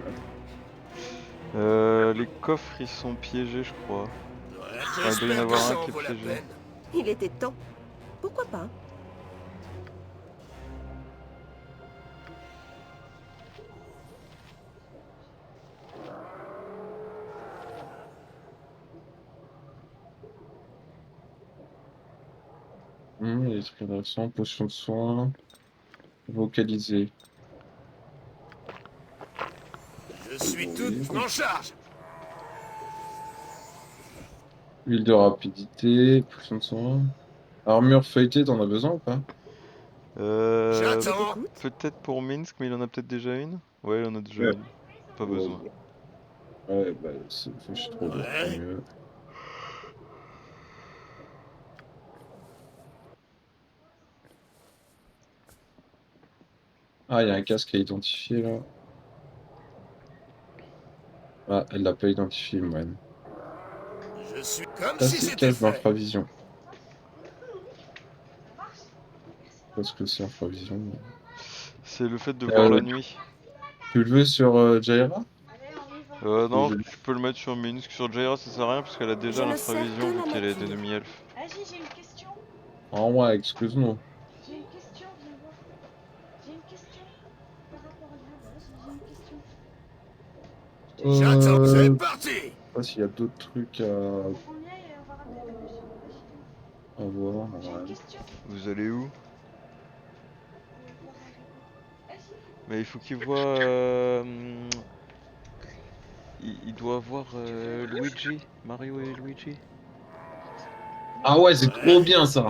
mal. Les coffres ils sont piégés, je crois. il doit y en J'espère que avoir ça un en qui est vaut la piégé. peine. Il était temps. Pourquoi pas? Les trucs intéressants, potion de soin, vocaliser. Je suis toute en charge. Huile de rapidité, potion de soin. Armure feuilletée, t'en as besoin ou pas? Euh, Je J'attends. t'écoute. peut-être pour Minsk, mais il en a peut-être déjà une. Ouais, il en a déjà Ouais. une. Pas besoin. Ouais, bah, je suis trop bien, tant Ouais. mieux. Ah, il y a un casque à identifier là. Ah, elle l'a pas identifié, man. Je suis comme Ça, si c'est c'était casse fait. d'infravision. Parce que c'est infravision. C'est le fait de voir Euh, la nuit. Tu le veux sur Jaira? Non, tu peux le mettre sur Minsk. Sur Jaira, ça sert à rien parce qu'elle a déjà Je ne sers l'infravision que vu la qu'elle est maquille. d'ennemi elfe. Agi, j'ai une question. Ah ouais, excuse-nous. J'ai une question, viens voir. J'ai une question par rapport à là, j'ai une question. J'attends. C'est Je parti. sais pas s'il y a d'autres trucs à On y est et on va rappeler la mission. voir. J'ai une Ouais. question. Vous allez où? Agi, Mais il faut qu'il voit. Il doit voir Luigi. Mario et Luigi. Ah ouais, c'est trop bien ça.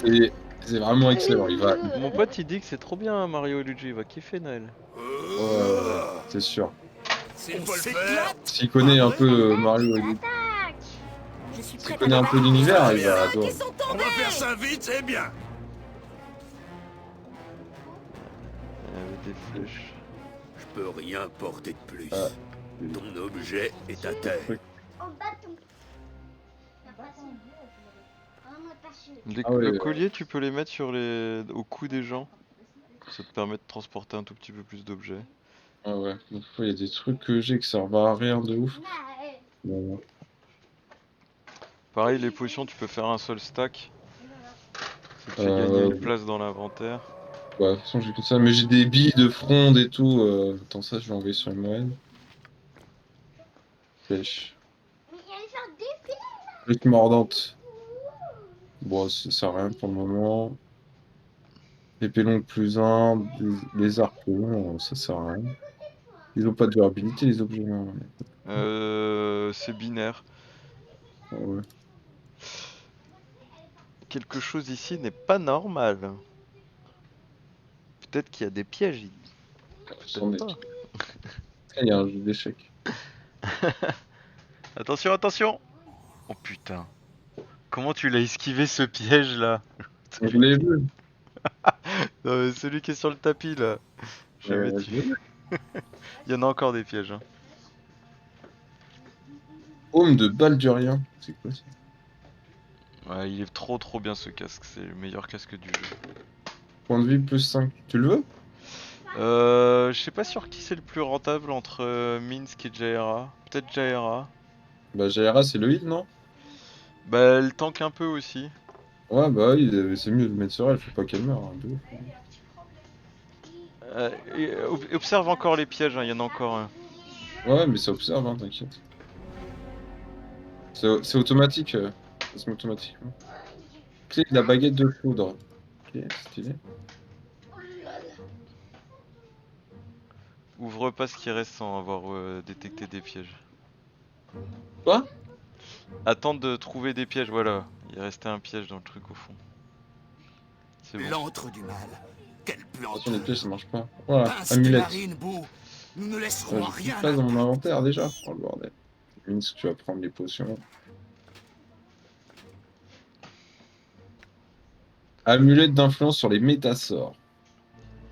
le. C'est vraiment excellent. Il va. Mon pote il dit que c'est trop bien Mario et Luigi, il va kiffer Naël. Ouais, c'est sûr. S'il faut le faire. S'il connaît un peu Mario et Luigi, Je suis s'il prête à connaît un peu l'attaque. l'univers, il bien. va adorer. Ils sont On tombés. va faire ça vite et bien. Il y avait des flèches. Je peux rien porter de plus. Ah. Ton objet est à terre. Au bâton. La façon. Vraiment Ah ouais, Le collier, tu peux les mettre au cou des gens. Ça te permet de transporter un tout petit peu plus d'objets. ah ouais. Donc, il y a des trucs que j'ai qui servent à rien de ouf. Bon, Pareil, les potions, tu peux faire un seul stack. Ça te fait gagner euh, une place dans l'inventaire. ouais, de toute façon, j'ai que ça. Mais j'ai des billes de fronde et tout. Attends, ça, je vais envoyer sur une moyenne. Pêche. Flûte mordante. Bon, ça sert à rien pour le moment. Épée longue plus un, les arcs longs, ça sert à rien. Ils ont pas de durabilité, les objets là. C'est binaire. Ah ouais. Quelque chose ici n'est pas normal. Peut-être qu'il y a des pièges. C'en Peut-être est pas. pire. Il y a un jeu d'échecs. Attention, attention! Oh putain. Comment tu l'as esquivé ce piège là? Je l'ai vu. Non, mais celui qui est sur le tapis là. Je l'ai Je l'ai tué. vu. Il y en a encore des pièges. Hein. Aume de Baldurien. C'est quoi ça? Ouais, il est trop bien ce casque. C'est le meilleur casque du jeu. Point de vie plus 5. Tu le veux? Je sais pas sur qui c'est le plus rentable entre Minsk et Jaira. Peut-être Jaira. Bah, JRA, c'est le heal, non? Bah, elle tank un peu aussi. Ouais, bah oui, c'est mieux de le mettre sur elle, faut pas qu'elle meure. Hein, de ouf. Observe encore les pièges, hein, il y en a encore un. Ouais, mais ça observe, hein, t'inquiète. C'est automatique. Ça se met automatiquement. Clé de la baguette de foudre. Ok, stylé. Ouvre pas ce qui reste sans avoir détecté des pièges. Quoi? Attends de trouver des pièges, voilà. Il restait un piège dans le truc au fond. C'est bon. L'antre du mal. Quelle Attention, les puanteur. pièges, ça marche pas. Voilà, Pince amulette. marine boue. Nous ne Ouais, laisserons j'ai plus de rien place dans mon intact. inventaire déjà. Oh le bordel. Minsk, tu vas prendre les potions. Amulette d'influence sur les métasorts.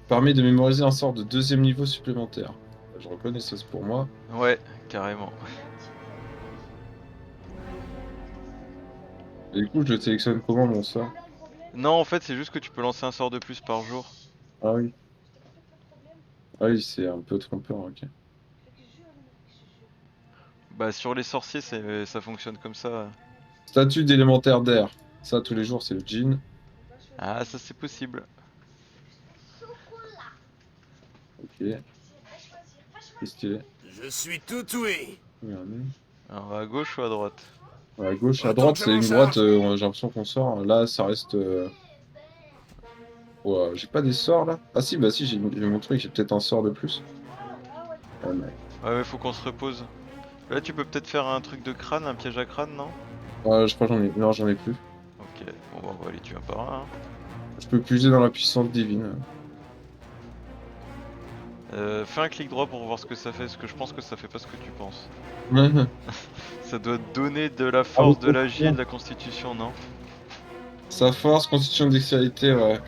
Permet de mémoriser un sort de deuxième niveau supplémentaire. Je reconnais ça, c'est pour moi. Ouais, carrément. Et du coup, je le sélectionne comment mon sort? Non, en fait, c'est juste que tu peux lancer un sort de plus par jour. Ah oui. Ah oui, c'est un peu trompeur, ok. Bah, sur les sorciers, ça fonctionne comme ça. Statut d'élémentaire d'air. Ça, tous les jours, c'est le jean. Ah, ça c'est possible. Ok. C'est stylé. Je suis tout oué. Regardez. Alors, à gauche ou à droite? À gauche, à Autant droite, que je c'est m'en une droite. charge. J'ai l'impression qu'on sort. Là, ça reste. Ouais, j'ai pas des sorts là. Ah si, bah si, j'ai mon truc. J'ai peut-être un sort de plus. Ah, mais- Ouais, mais faut qu'on se repose. Là, tu peux peut-être faire un truc de crâne, un piège à crâne, non? Ouais, je crois que j'en ai. Non, j'en ai plus. Ok, bon, bah, on va aller tuer un par un. Hein. Je peux puiser dans la puissance divine. Fais un clic droit pour voir ce que ça fait, parce que je pense que ça fait pas ce que tu penses. Ouais. Ça doit te donner de la Ah, force, de oui, la et de la constitution, non? Sa force, constitution, dextérité, ouais.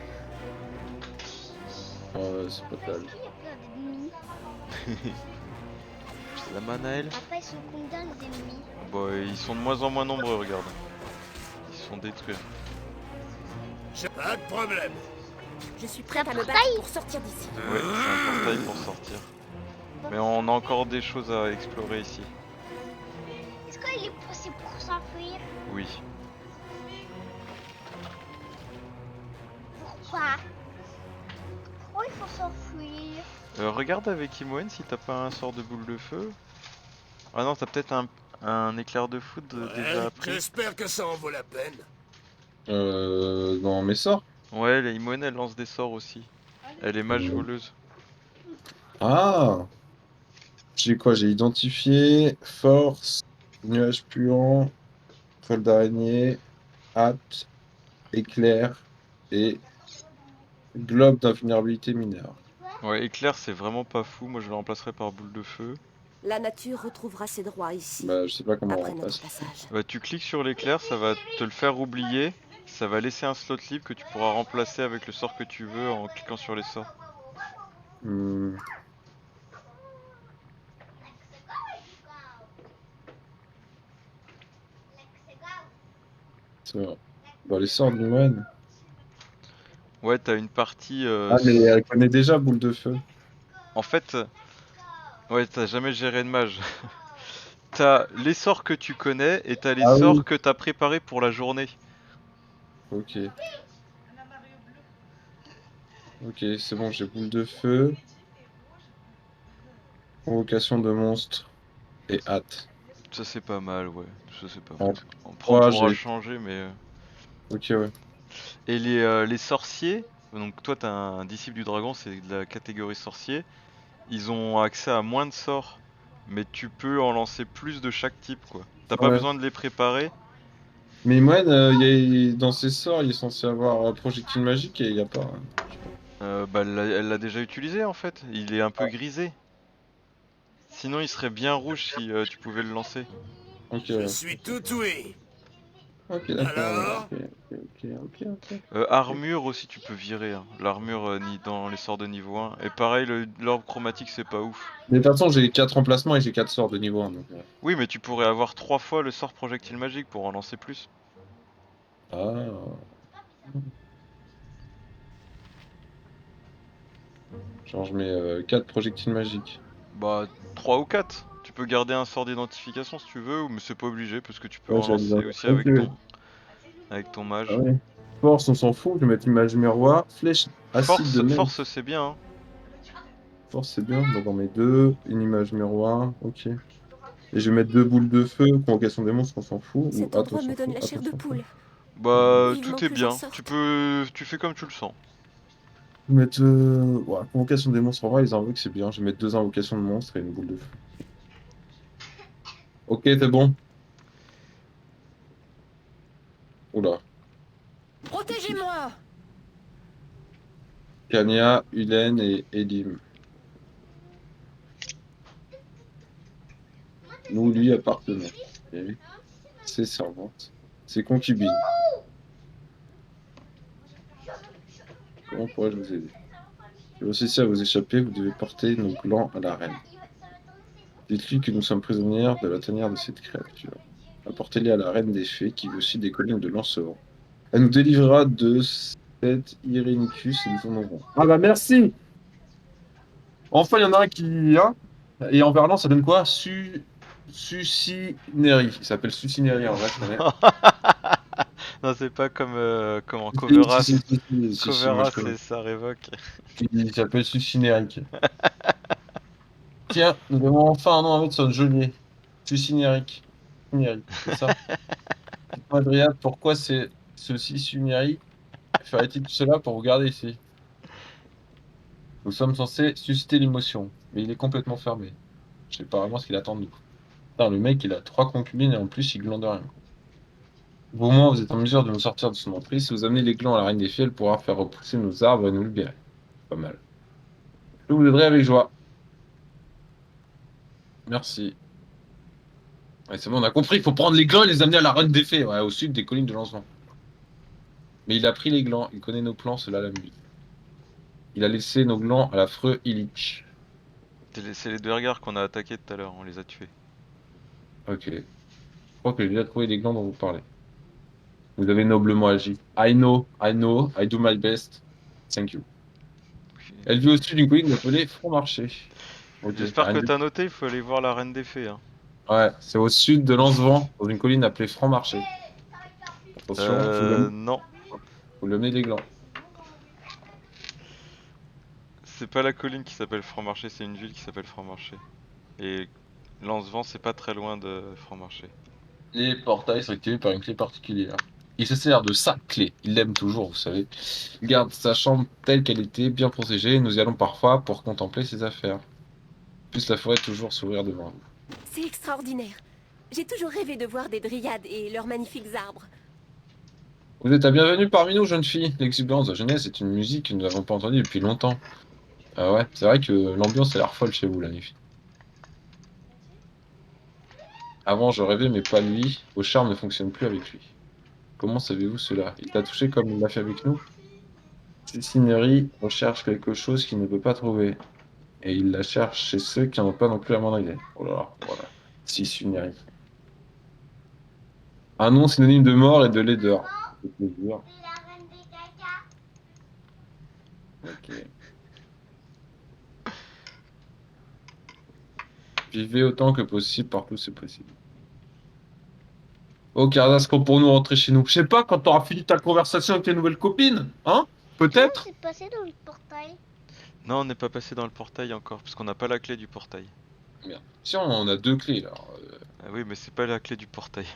Ouais, c'est pas terrible. C'est la Manaël? Après, ils sont combien les ennemis? Bon, ils sont de moins en moins nombreux, regarde. Ils sont détruits. Pas de problème. Je suis prête à me battre pour sortir d'ici. Ouais, c'est un portail pour sortir. Mais on a encore des choses à explorer ici. Est-ce qu'il est possible pour s'enfuir? Oui. Pourquoi? Pourquoi il faut s'enfuir? Regarde avec Imoen si t'as pas un sort de boule de feu. Ah non, t'as peut-être un éclair de foudre déjà appris. J'espère que ça en vaut la peine. Dans mes sorts. Ouais, la Imoen elle lance des sorts aussi. Elle est mage voleuse. Ah! J'ai quoi? J'ai identifié, force, nuage puant, toile d'araignée, hâte, éclair et globe d'invulnérabilité mineure. Ouais, éclair c'est vraiment pas fou, moi je le remplacerai par boule de feu. La nature retrouvera ses droits ici, Bah, je sais pas comment on après notre remplace. passage. Bah tu cliques sur l'éclair, ça va te le faire oublier. Ça va laisser un slot libre que tu pourras remplacer avec le sort que tu veux en cliquant sur les sorts. Hmm. Ça va. Bah, les sorts d'Imoen. Ouais, t'as une partie. Ah, mais elle connaît déjà Boule de Feu. En fait, ouais, t'as jamais géré de mage. T'as les sorts que tu connais et t'as les Ah oui. sorts que t'as préparés pour la journée. Ok. Ok, c'est bon, j'ai Boule de Feu, Convocation de monstres et hâte. Ça c'est pas mal, ouais. Ça c'est pas En mal. On trois, pourra j'ai. changer, mais. Ok, ouais. Et les sorciers, donc toi t'as un disciple du dragon, c'est de la catégorie sorcier. Ils ont accès à moins de sorts, mais tu peux en lancer plus de chaque type, quoi. T'as pas Ouais. besoin de les préparer. Mais Imoen, dans ses sorts, il est censé avoir projectile magique et il n'y a pas, hein. Bah elle l'a déjà utilisé en fait. Il est un peu grisé. Sinon il serait bien rouge si tu pouvais le lancer. Ok, Je ouais. suis tout oué. Ok, d'accord, ouais. Alors? Ok. Armure aussi tu peux virer, hein. L'armure ni dans les sorts de niveau 1. Et pareil, l'orbe chromatique c'est pas ouf. Mais de toute façon, j'ai 4 emplacements et j'ai 4 sorts de niveau 1. Donc, Oui, mais tu pourrais avoir 3 fois le sort projectile magique pour en lancer plus. Ah. Genre, je mets 4 projectiles magiques. Bah 3 ou 4. Tu peux garder un sort d'identification si tu veux, mais c'est pas obligé parce que tu peux Ouais, en j'avais besoin. lancer aussi Ok. avec ton Ah mage. ouais. Force, on s'en fout. Je vais mettre image miroir. Flèche acide de même. Force c'est bien, hein. Force, c'est bien. Donc, on met 2. Une image miroir. Ok. Et je vais mettre 2 boules de feu. Convocation des monstres, on s'en fout. Ou Cet hâte, on endroit s'en me donne fout. la Hâte, chair on de s'en fout. poule. Bah Vivement tout est que j'en bien. sorte. Tu fais comme tu le sens. Je vais mettre ouais, convocation des monstres. En vrai, les invoques, c'est bien. Je vais mettre 2 invocations de monstres et une boule de feu. Ok, c'est bon. Oula. Protégez-moi! Kanya, Ulen et Elim. Nous lui appartenons. Et ses servantes. Ses concubines. Comment pourrais-je vous aider? Si vous réussissez à vous échapper, vous devez porter nos glands à la reine. Dites-lui que nous sommes prisonnières de la tanière de cette créature. Apportez-les à la reine des fées, qui vit aussi des collines de Lancevent. Elle nous délivrera de cette Irénicus et nous en aurons. Ah bah merci! Enfin, il y en a un qui. Hein, et en verlan, ça donne quoi? Sucineri. Il s'appelle Sucineri en vrai, je connais. Non, c'est pas comme comment Si, Coveras. moi je Coveras, connais. c'est ça révoque. Il s'appelle Sucineric. Tiens, nous avons enfin un nom à mettre sur notre geôlier. Sucineric. Sucineric, c'est ça. Dites-moi, Adrien, pourquoi c'est ceci Sucineric? Ferait-il tout cela pour vous garder ici? Nous sommes censés susciter l'émotion, mais il est complètement fermé. Je sais pas vraiment ce qu'il attend de nous. Putain, le mec, il a 3 concubines et en plus, il glande rien. Au moins, vous êtes en mesure de nous sortir de son emprise. Si vous amenez les glands à la reine des fées, elle pourra faire repousser nos arbres et nous libérer. Pas mal. Je vous aiderai avec joie. Merci. Ouais, c'est bon, on a compris. Il faut prendre les glands et les amener à la reine des fées, ouais, au sud des collines de Lancevent. Mais il a pris les glands. Il connaît nos plans, cela l'amuse. Il a laissé nos glands à l'affreux Illich. C'est les deux regards qu'on a attaqués tout à l'heure, on les a tués. Ok. Je crois que j'ai déjà trouvé les glands dont vous parlez. Vous avez noblement agi. I know, I do my best. Thank you. Elle vit au sud d'une colline appelée Franc-Marché. Ok, la J'espère que reine des- t'as noté, il faut aller voir la reine des fées, hein. Ouais, c'est au sud de Lancevent, dans une colline appelée Franc-Marché. Attention, Non. vous l'amenez des glands. C'est pas la colline qui s'appelle Franc-Marché, c'est une ville qui s'appelle Franc-Marché. Et Lancevent, c'est pas très loin de Franc-Marché. Les portails sont activés par une clé particulière. Il se sert de sa clé. Il l'aime toujours, vous savez. Il garde sa chambre telle qu'elle était, bien protégée. Nous y allons parfois pour contempler ses affaires. Plus la forêt toujours sourire devant nous. C'est extraordinaire. J'ai toujours rêvé de voir des dryades et leurs magnifiques arbres. Vous êtes la bienvenue parmi nous, jeune fille. L'exubérance de la jeunesse est une musique que nous n'avons pas entendue depuis longtemps. Ah ouais, c'est vrai que l'ambiance a l'air folle chez vous, la nuit. Avant, je rêvais, mais pas lui. Vos charmes ne fonctionnent plus avec lui. Comment savez-vous cela? Il t'a touché comme il l'a fait avec nous? Cicinerie recherche quelque chose qu'il ne peut pas trouver. Et il la cherche chez ceux qui n'en ont pas non plus la moindre idée. Oh là là, voilà. Cicinerie. Un nom synonyme de mort et de laideur. fait plaisir. C'est la reine des caca. Ok. Vivez autant que possible, partout c'est possible. Ok, Ardas, quand pour nous rentrer chez nous. Je sais pas, quand t'auras fini ta conversation avec tes nouvelles copines, hein? Comment Peut-être? c'est passé dans le portail? Non, on n'est pas passé dans le portail encore, parce qu'on n'a pas la clé du portail. Merde. Si on a 2 clés là. Ah oui, mais c'est pas la clé du portail.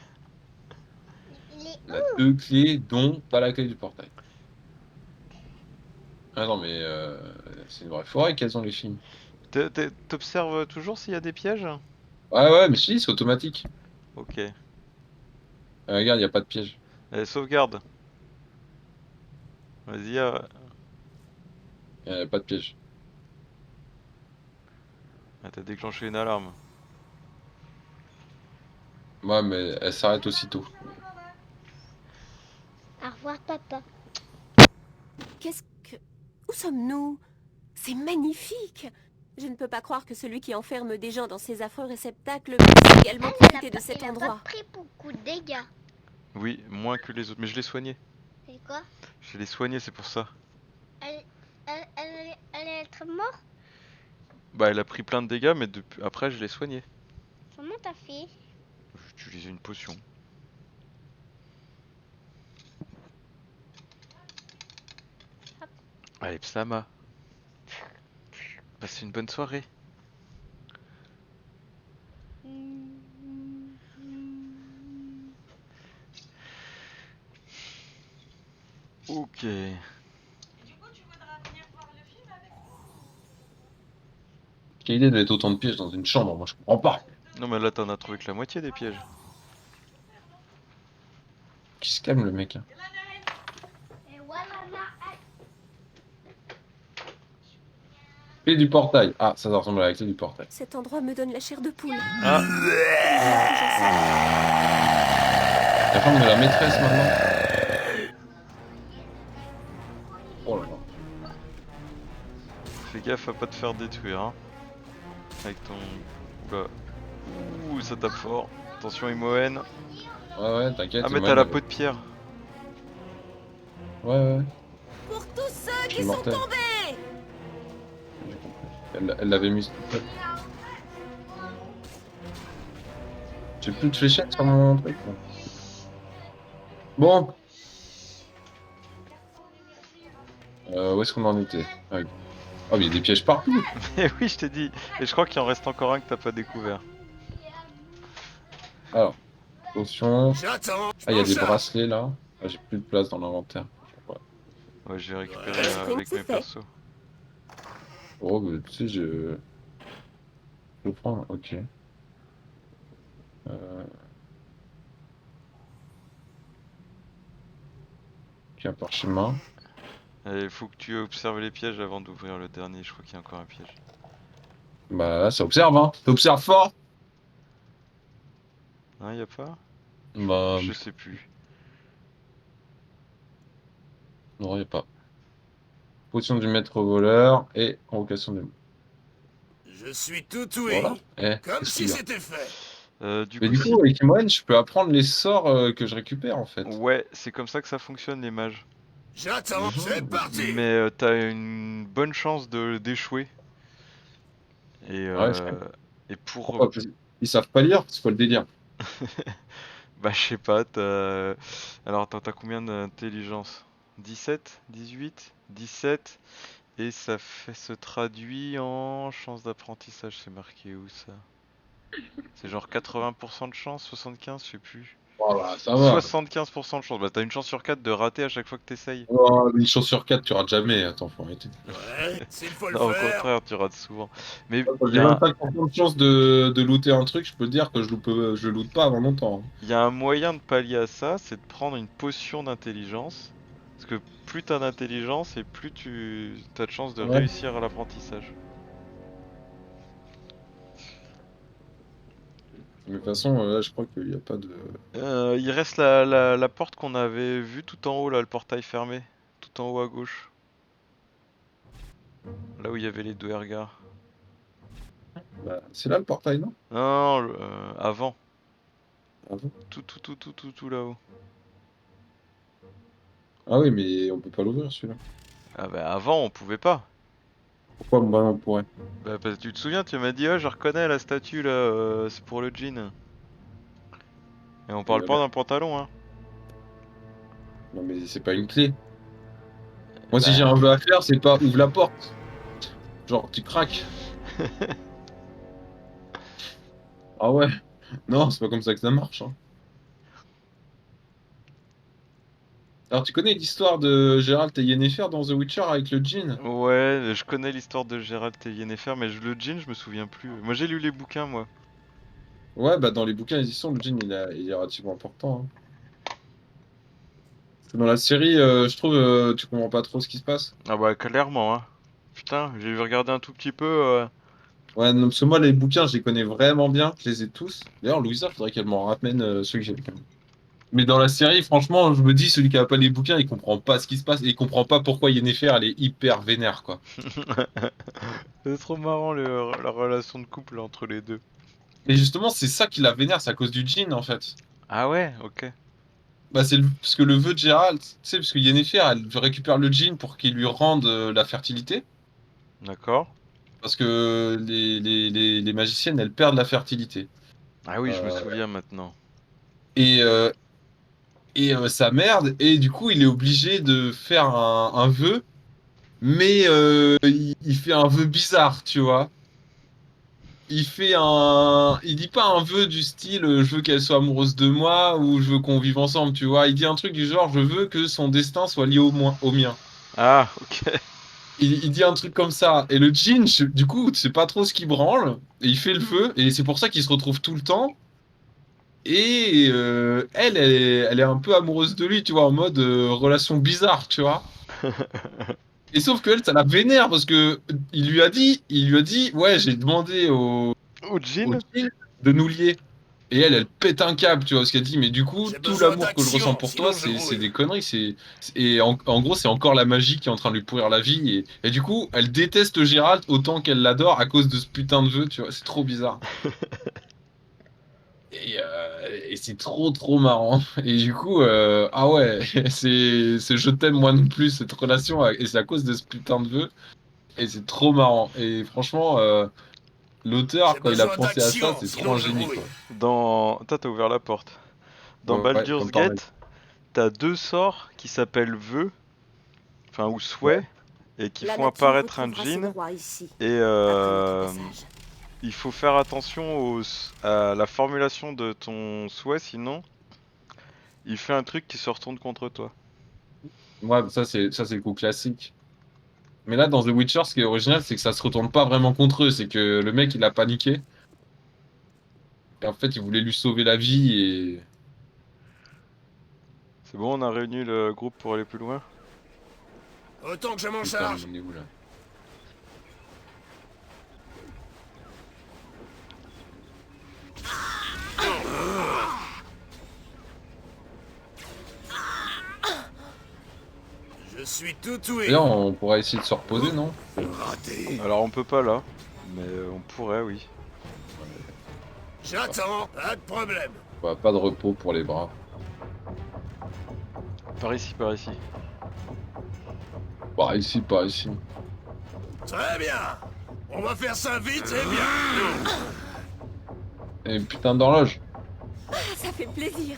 Il est On a 2 clés, dont pas la clé du portail. Ah non, mais c'est une vraie forêt qu'elles ont les filles. T'observes toujours s'il y a des pièges? Ouais, ouais, mais je te dis, c'est automatique. Ok. Regarde, y a pas de piège. Sauvegarde. Vas-y, Y a pas de piège. ah, t'as déclenché une alarme. Ouais, mais elle s'arrête aussitôt. Au revoir, papa. Qu'est-ce que... Où sommes-nous? C'est magnifique! Je ne peux pas croire que celui qui enferme des gens dans ces affreux réceptacles puisse également profiter de cet Elle a pas endroit. pris beaucoup de dégâts. Oui, moins que les autres, mais je l'ai soigné. C'est quoi? Je l'ai soigné, c'est pour ça. Elle est morte? Bah, elle a pris plein de dégâts, mais après, je l'ai soigné. Comment t'as fait? J'ai utilisé une potion. Hop. Allez, Psama. Passez une bonne soirée. Ok. Du coup, tu voudras venir voir le film avec moi? Quelle idée de mettre autant de pièges dans une chambre, moi je comprends pas. Non, mais là, t'en as trouvé que la moitié des pièges. Qui se calme le mec, hein. Et voilà, Clé du portail. Ah, ça ressemble à la clé du portail. Cet endroit me donne la chair de poule. Ah, La chambre de la maîtresse maintenant. Oh là là. fais gaffe à pas te faire détruire, hein. Avec ton... Oula. Ouh, ça tape fort. Attention, Imoen. Ouais, ouais, t'inquiète. Ah, mais moi, t'as la elle- peau de pierre. Ouais, ouais, Pour tous ceux je qui suis sont mortel. tombés! J'ai compris. Elle l'avait mis. J'ai plus de fléchettes sur mon truc. Là. Bon. Où est-ce qu'on en était? Ah, oui. Oh, mais il y a des pièges partout. Mais oui, je t'ai dit. Et je crois qu'il en reste encore un que t'as pas découvert. Alors, potion. J'attends. Ah, il y a des bracelets là. Ah, j'ai plus de place dans l'inventaire. Ouais. Ouais, j'ai récupéré Sprint, avec c'est mes fait. persos. Oh, mais tu sais, je. Je prends, ok. Ok, un parchemin. Il faut que tu observes les pièges avant d'ouvrir le dernier. Je crois qu'il y a encore un piège. Bah là, ça observe, hein. T'observes fort. Non, y a pas? Bah, Je sais plus. non, y a pas. Potion du maître voleur et convocation des mots. Je suis tout ouïe. Voilà. Eh, Comme qu'est-ce si qu'il y a? c'était fait. Du Mais coup, du coup, avec Imoen, je peux apprendre les sorts que je récupère en fait. ouais, c'est comme ça que ça fonctionne les mages. J'attends. C'est parti. Mais t'as une bonne chance de d'échouer. Et, Ouais, je sais. et pour... Pourquoi? Parce qu'ils savent pas lire, c'est quoi le délire? Bah je sais pas, t'as... Alors attends, t'as combien d'intelligence? 17? 18? 17? Et ça se traduit en chance d'apprentissage, c'est marqué où ça? C'est genre 80% de chance, 75, je sais plus. Voilà, ça va. 75% de chance, bah t'as une chance sur 4 de rater à chaque fois que t'essayes. Oh, une chance sur 4, tu rates jamais. Attends, faut arrêter. Ouais, s'il faut le Non, au faire. contraire, tu rates souvent. Mais Quand il y j'ai a un, 25% de chance de looter un truc, je peux te dire que je le loot pas avant longtemps. il y a un moyen de pallier à ça, c'est de prendre une potion d'intelligence. Parce que plus t'as d'intelligence et plus t'as de chances de Ouais. réussir à l'apprentissage. Mais de toute façon, là, je crois qu'il n'y a pas de. Il reste la porte qu'on avait vue tout en haut là, le portail fermé. Tout en haut à gauche. Là où il y avait les deux ergars. Bah, c'est là le portail, non? Non, avant. Ah bon. Tout là-haut. Ah oui, mais on peut pas l'ouvrir celui-là. Ah bah avant on pouvait pas. Pourquoi moi on pourrait? Bah parce que tu te souviens, tu m'as dit ah je reconnais la statue là, c'est pour le jean. Et on parle pas d'un pantalon hein. Non, mais c'est pas une clé. Moi, si j'ai Bah un vœu à faire, c'est pas ouvre la porte. Genre, tu craques. Ah ouais? Non, c'est pas comme ça que ça marche, hein. Alors, tu connais l'histoire de Geralt et Yennefer dans The Witcher avec le djinn? ouais, je connais l'histoire de Geralt et Yennefer, mais le jean je me souviens plus. Moi j'ai lu les bouquins moi. Ouais, bah dans les bouquins, ils y sont, le djinn, il est relativement important, hein. Parce que dans la série, je trouve, tu comprends pas trop ce qui se passe. Ah bah clairement hein. Putain, j'ai regardé un tout petit peu. Ouais, non, parce que moi, les bouquins, je les connais vraiment bien, je les ai tous. D'ailleurs, Louisa, faudrait qu'elle m'en ramène ceux que j'ai. Mais dans la série, franchement, je me dis, celui qui a pas les bouquins, il comprend pas ce qui se passe et il comprend pas pourquoi Yennefer, elle est hyper vénère, quoi. C'est trop marrant la relation de couple entre les deux. Et justement, c'est ça qui la vénère, c'est à cause du djinn, en fait. Ah ouais, ok. Bah, parce que le vœu de Gérald, tu sais, parce que Yennefer, elle récupère le djinn pour qu'il lui rende la fertilité. D'accord. Parce que les magiciennes, elles perdent la fertilité. Ah oui, je me Euh, souviens maintenant. et ça merde, et du coup, il est obligé de faire un vœu, mais il fait un vœu bizarre, tu vois. Il dit pas un vœu du style je veux qu'elle soit amoureuse de moi ou je veux qu'on vive ensemble, tu vois. Il dit un truc du genre je veux que son destin soit lié au mien. Ah, ok. Il dit un truc comme ça. Et le djinn, du coup, tu sais pas trop ce qu'il branle. Et il fait le feu. Et c'est pour ça qu'il se retrouve tout le temps. Et elle est un peu amoureuse de lui, tu vois, en mode relation bizarre, tu vois. Et sauf que elle, ça la vénère parce que il lui a dit, ouais, j'ai demandé Au au jean? djinn de nous lier. Et elle pète un câble, tu vois, parce qu'elle dit, mais du coup, J'ai tout besoin l'amour que je ressens d'action, pour sinon toi, je c'est brûle. des conneries. Et en gros, c'est encore la magie qui est en train de lui pourrir la vie. Et du coup, elle déteste Gérald autant qu'elle l'adore à cause de ce putain de vœu, tu vois, c'est trop bizarre. Et c'est trop, trop marrant. Et du coup, ah ouais, c'est je t'aime moi non plus, cette relation, et c'est à cause de ce putain de vœu. Et c'est trop marrant. Et franchement, l'auteur, J'ai quand il a besoin pensé à ça, d'action, c'est trop sinon un je génie, brûle. quoi. Dans... Toi, t'as ouvert la porte. Dans Ouais, ouais, Baldur's comme par Gate, t'as deux sorts qui s'appellent vœux, enfin ou ouais. souhaits, et qui La font nature apparaître un retrouvera ses djinn. droits ici, Et après notre passage. il faut faire attention à la formulation de ton souhait, sinon il fait un truc qui se retourne contre toi. Ouais, ça c'est le coup classique. Mais là, dans The Witcher, ce qui est original, c'est que ça se retourne pas vraiment contre eux. C'est que le mec, il a paniqué. Et en fait, il voulait lui sauver la vie. Et C'est bon, on a réuni le groupe pour aller plus loin? Autant que je m'en putain, mais charge. on est où là? Je suis tout oué. D'ailleurs, on pourrait essayer de se reposer, non? Raté. Alors on peut pas là, mais on pourrait, oui. J'attends, pas de problème. Bah, pas de repos pour les bras. Par ici, par ici. Par ici, par ici. Très bien. On va faire ça vite et bien. Et putain d'horloge. Ah, ça fait plaisir.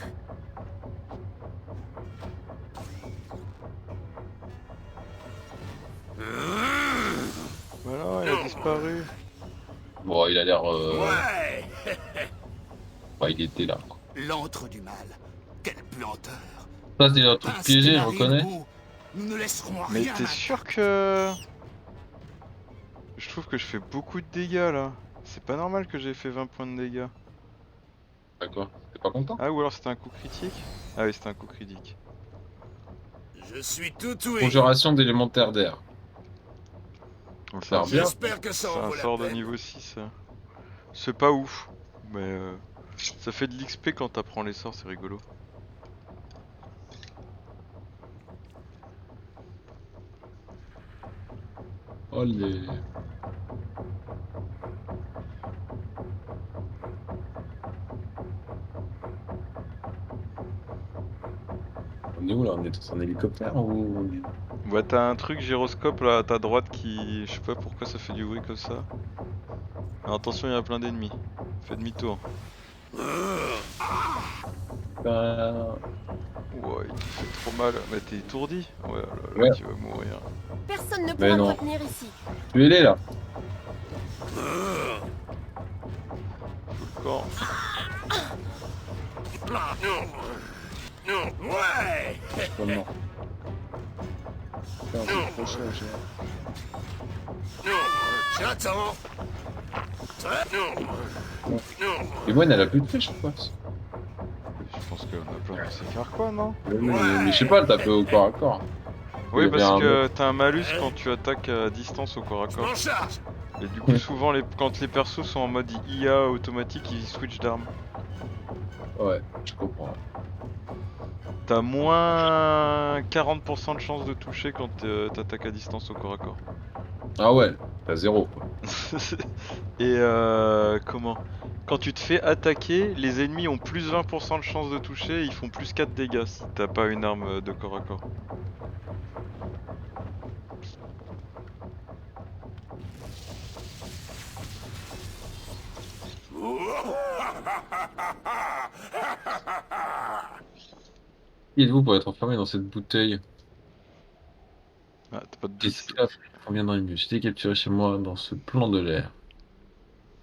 Voilà, il a disparu. Bon, il a l'air. Ouais. Bah, il était là, quoi. L'antre du mal. Quelle puanteur. Ça, c'est un truc Pince piégé, tes je narines, reconnais. Bou. Nous ne laisserons Mais rien. t'es sûr que... Je trouve que je fais beaucoup de dégâts là. C'est pas normal que j'ai fait 20 points de dégâts. D'accord. T'es pas content? Ah ou alors c'était un coup critique? Ah oui, c'était un coup critique. Je suis tout oué. Conjuration d'élémentaire d'air. Donc Ça a l'air bien. J'espère que ça c'est en un vaut la sort de peine. niveau 6. C'est pas ouf, mais ça fait de l'XP quand t'apprends les sorts, c'est rigolo. Oh les. On est où là? On est dans un hélicoptère ou... Bah t'as un truc gyroscope là à ta droite qui... Je sais pas pourquoi ça fait du bruit comme ça. Alors, attention, il y a plein d'ennemis. Fais demi-tour. Ouais, il te fait trop mal. Mais t'es étourdi? Ouais, là, Ouais. tu vas mourir. Personne ne Mais pourra me non. retenir ici. Tuez-les là. Full corps. Ouais. Comment? J'attends. Et moi, elle a plus de flèches, je pense. Je pense qu'on a plein de ces faire quoi, non? Mais je sais pas, le taper au corps à corps. Oui, Il y avait parce un que t'as un malus quand tu attaques à distance au corps à corps. M'en charge. Et du coup, souvent, quand les persos sont en mode IA automatique, ils switchent d'armes. Ouais, je comprends. T'as moins 40% de chance de toucher quand t'attaques à distance au corps à corps. Ah ouais, t'as 0 quoi. Et comment? Quand tu te fais attaquer, les ennemis ont plus 20% de chance de toucher et ils font plus 4 dégâts si t'as pas une arme de corps à corps. Qui êtes-vous pour être enfermé dans cette bouteille? Ah, t'as pas de Qu'est-ce 10. qu'il a fait? Reviendra mieux. J'étais capturé chez moi dans ce plan de l'air.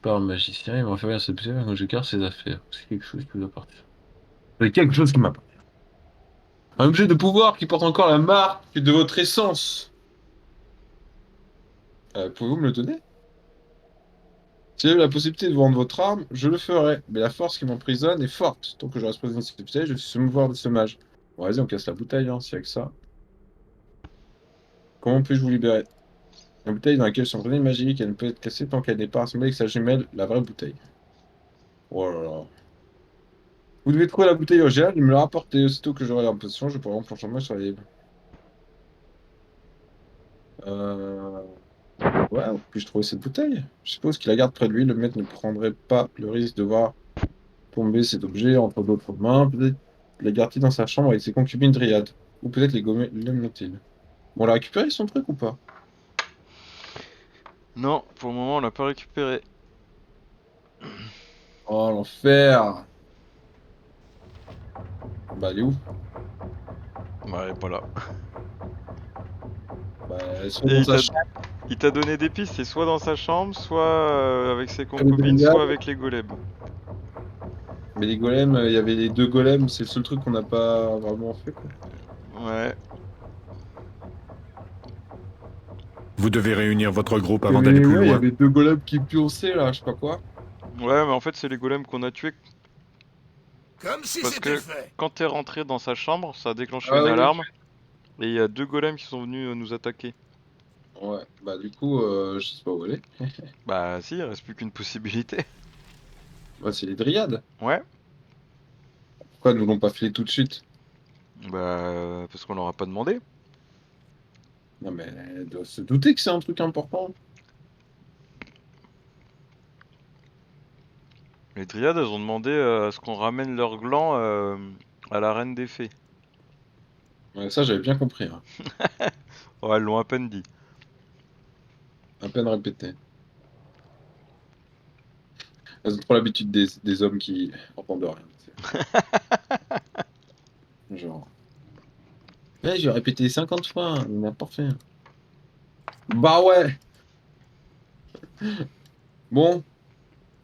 Par un magicien, il m'a enfermé dans cette bouteille quand j'écarte ses affaires. C'est quelque chose qui vous appartient. C'est quelque chose qui m'appartient. Un objet de pouvoir qui porte encore la marque de votre essence. Pouvez-vous me le donner? Si j'avais la possibilité de vendre votre arme, je le ferais. Mais la force qui m'emprisonne est forte. Tant que je reste prisonnier de cette bouteille, je suis ce mouveur de ce mage. Bon, vas-y, on casse la bouteille, hein, s'il y a que ça. Comment puis-je vous libérer? La bouteille dans laquelle sont emprisonnés magique, elle ne peut être cassée tant qu'elle n'est pas assemblée avec sa jumelle, la vraie bouteille. Oh là là. Vous devez trouver la bouteille originale et me la rapporter. Aussitôt que j'aurai la possession, je pourrai remplir le sur les... Euh... Ouais, puis-je trouver cette bouteille? Je suppose qu'il la garde près de lui. Le maître ne prendrait pas le risque de voir tomber cet objet entre d'autres mains. Peut-être la garde-t-il dans sa chambre avec ses concubines dryades. Ou peut-être les gommer l'aime-t-il. Bon, on l'a récupéré son truc ou pas? Non, pour le moment on l'a pas récupéré. Oh, l'enfer! Bah, elle est où? Ouais, elle est pas là. Bah, elles sont Et dans il sa t'a chambre. il t'a donné des pistes, c'est soit dans sa chambre, soit avec ses les concubines, dryades. soit avec les golems. Mais les golems, il y avait les 2 golems, c'est le seul truc qu'on n'a pas vraiment fait, quoi. Ouais. Vous devez réunir votre groupe avant Mais d'aller plus ouais, il y loin. avait 2 golems qui pionçaient là, je sais pas quoi. Ouais, mais en fait c'est les golems qu'on a tués. Comme si Parce c'était que fait. quand t'es rentré dans sa chambre, ça a déclenché Ah une oui, oui. alarme. Et il y a 2 golems qui sont venus nous attaquer. Ouais, bah du coup, je sais pas où aller. Bah si, il reste plus qu'une possibilité. Bah, c'est les dryades. Ouais. Pourquoi ils nous l'ont pas filé tout de suite? Bah parce qu'on leur a pas demandé. Non mais elle doit se douter que c'est un truc important. Les dryades, elles ont demandé à ce qu'on ramène leur gland à la reine des fées. Ouais, ça j'avais bien compris, hein. Ouais, elles l'ont à peine dit. À peine répété. Elles ont trop l'habitude des hommes qui entendent rien. Genre. Ouais, j'ai répété 50 fois, hein, n'importe quoi. Bah ouais! Bon,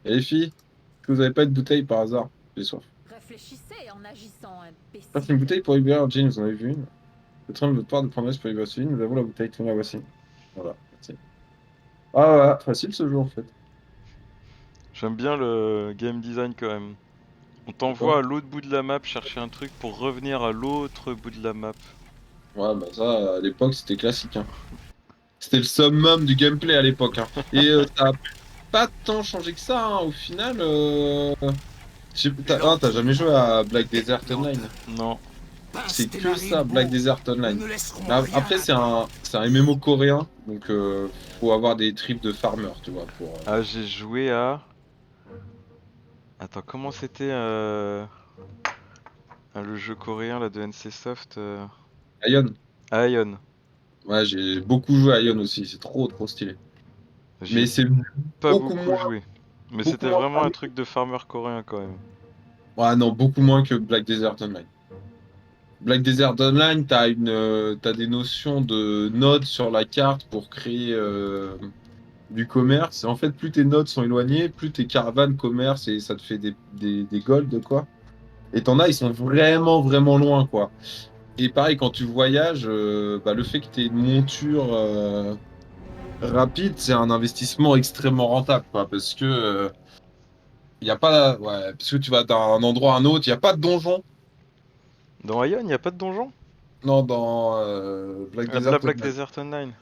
et les filles, est-ce que vous avez pas de bouteille par hasard? J'ai soif. Réfléchissez en agissant, imbécile. Passe une bouteille pour libérer un jean, vous en avez vu une? Le train de votre part de prendre pour libérer celui, nous avons la bouteille, tenez la voici. Voilà, merci. Ah ouais, facile ce jeu en fait. J'aime bien le game design quand même. On t'envoie à l'autre bout de la map chercher un truc pour revenir à l'autre bout de la map. Ouais, bah ça, à l'époque, c'était classique, hein. C'était le summum du gameplay à l'époque, hein. Et ça a pas tant changé que ça, hein. Au final, t'as jamais joué à Black Desert Online? Non. C'est que ça, Black Desert Online. Après, c'est un MMO coréen, donc faut avoir des tripes de farmer, tu vois. Pour, Ah, j'ai joué à... Attends, comment c'était Le jeu coréen là de NC Soft, Ion. Aion. Ouais, j'ai beaucoup joué à Ion aussi, c'est trop stylé. J'y Mais ai c'est pas beaucoup beaucoup moins, joué. Mais beaucoup c'était moins. vraiment un truc de farmer coréen quand même. Ouais, non, beaucoup moins que Black Desert Online. Black Desert Online, t'as des notions de nodes sur la carte pour créer du commerce. Et en fait, plus tes nodes sont éloignés, plus tes caravanes commercent et ça te fait des golds, quoi. Et t'en as, ils sont vraiment loin, quoi. Et pareil, quand tu voyages, bah, le fait que tu aies une monture rapide, c'est un investissement extrêmement rentable, quoi, parce que y a pas, ouais, parce que tu vas d'un endroit à un autre, il n'y a pas de donjon. Dans Aion, y a pas de donjon? Non, dans Black Ah, Desert la Black Online. Desert Online.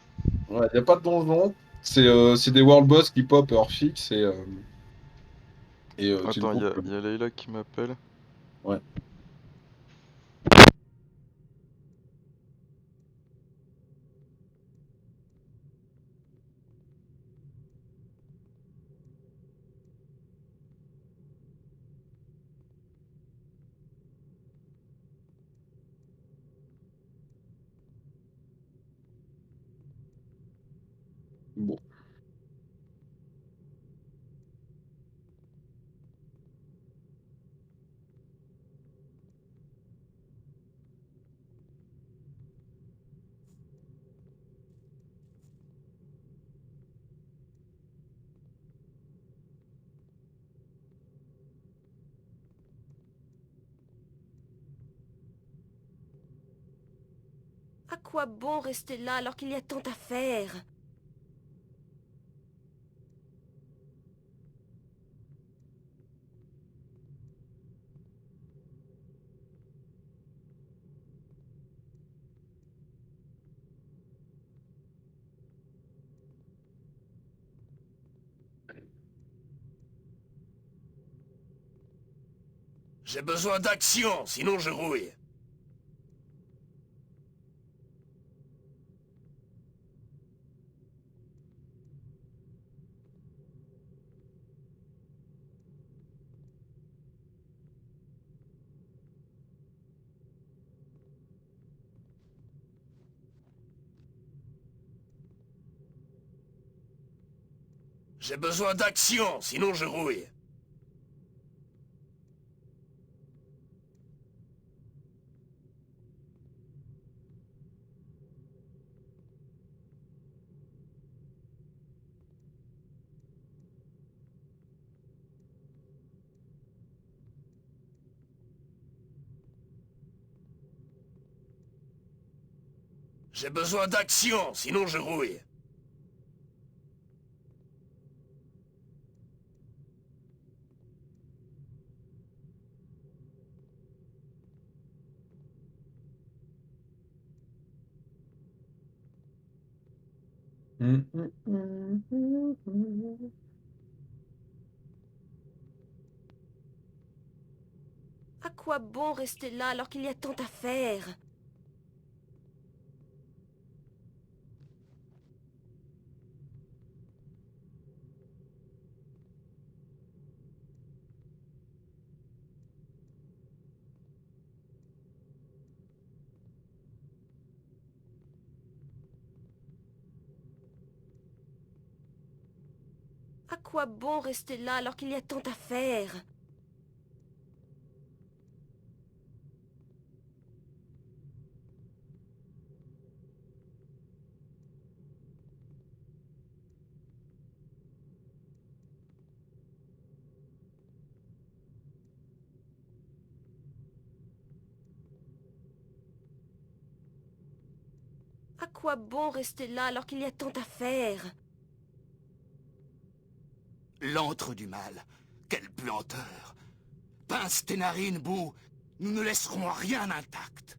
Ouais, il n'y a pas de donjon. C'est des world boss qui pop heure fixe et tu te Attends, groupes. y a Leila qui m'appelle. Ouais. Bon. À quoi bon rester là alors qu'il y a tant à faire? J'ai besoin d'action, sinon je rouille. J'ai besoin d'action, sinon je rouille. J'ai besoin d'action, sinon je rouille. À quoi bon rester là alors qu'il y a tant à faire? À quoi bon rester là alors qu'il y a tant à faire? À quoi bon rester là alors qu'il y a tant à faire? L'antre du mal. Quelle puanteur. Pince tes narines, Bou. Nous ne laisserons rien intact.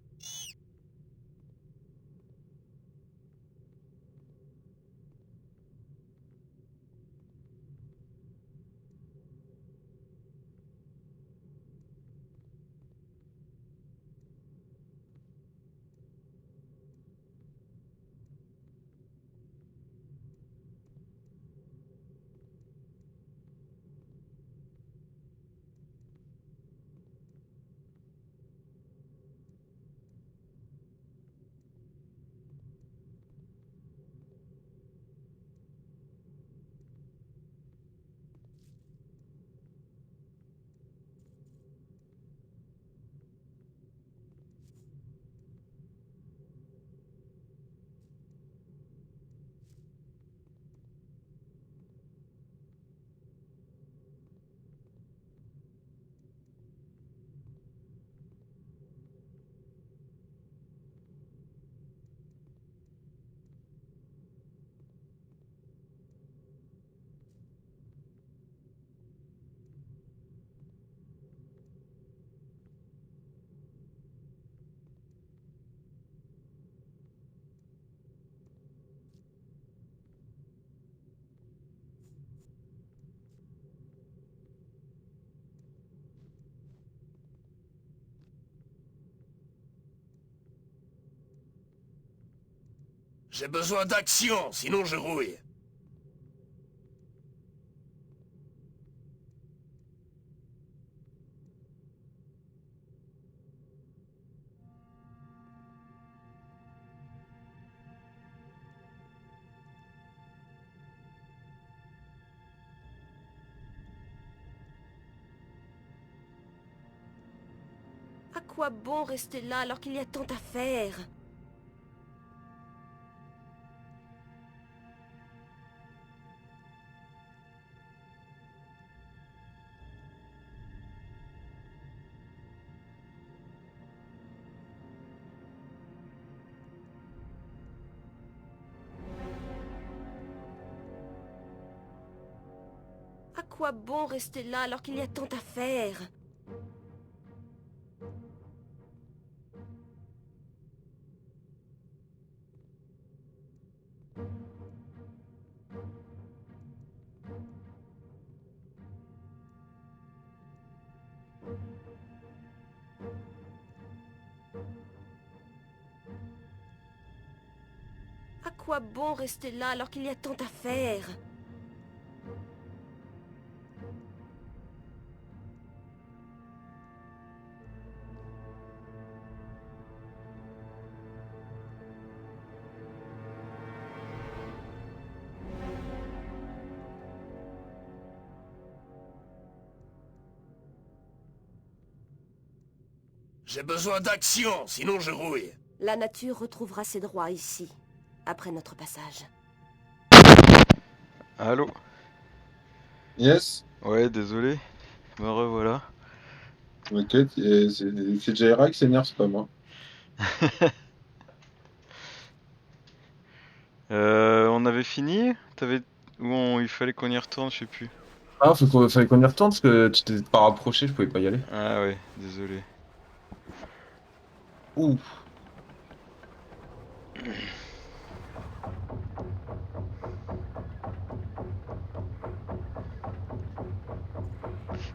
J'ai besoin d'action, sinon je rouille. À quoi bon rester là alors qu'il y a tant à faire? À quoi bon rester là alors qu'il y a tant à faire? À quoi bon rester là alors qu'il y a tant à faire? J'ai besoin d'action, sinon je rouille. La nature retrouvera ses droits ici, après notre passage. Allô? Yes. Ouais, désolé. Me revoilà. T'inquiète, c'est Jaira qui s'énerve, c'est pas moi. On avait fini? Il fallait qu'on y retourne, je sais plus. Ah, fallait qu'on y retourne parce que tu t'es pas rapproché, je pouvais pas y aller. Ah ouais, désolé. Ouh.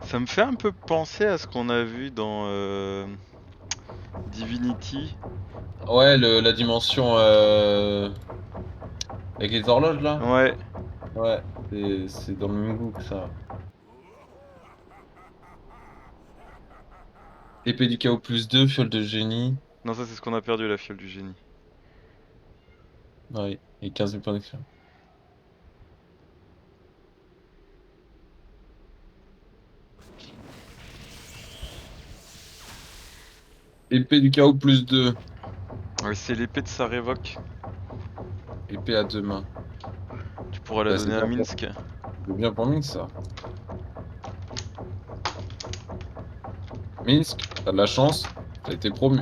Ça me fait un peu penser à ce qu'on a vu dans Divinity. Ouais, la dimension avec les horloges là. Ouais. Ouais, c'est dans le même goût que ça. Épée du chaos +2, fiole de génie. Non, ça c'est ce qu'on a perdu, la fiole du génie. Ouais, et 15 000 points d'expérience. Épée du chaos +2. Ouais, c'est l'épée de sa révoque. Épée à 2 mains. Tu pourras la Bah, donner à Minsk. C'est bien pour Minsk ça. Minsk, t'as de la chance, t'as été promu.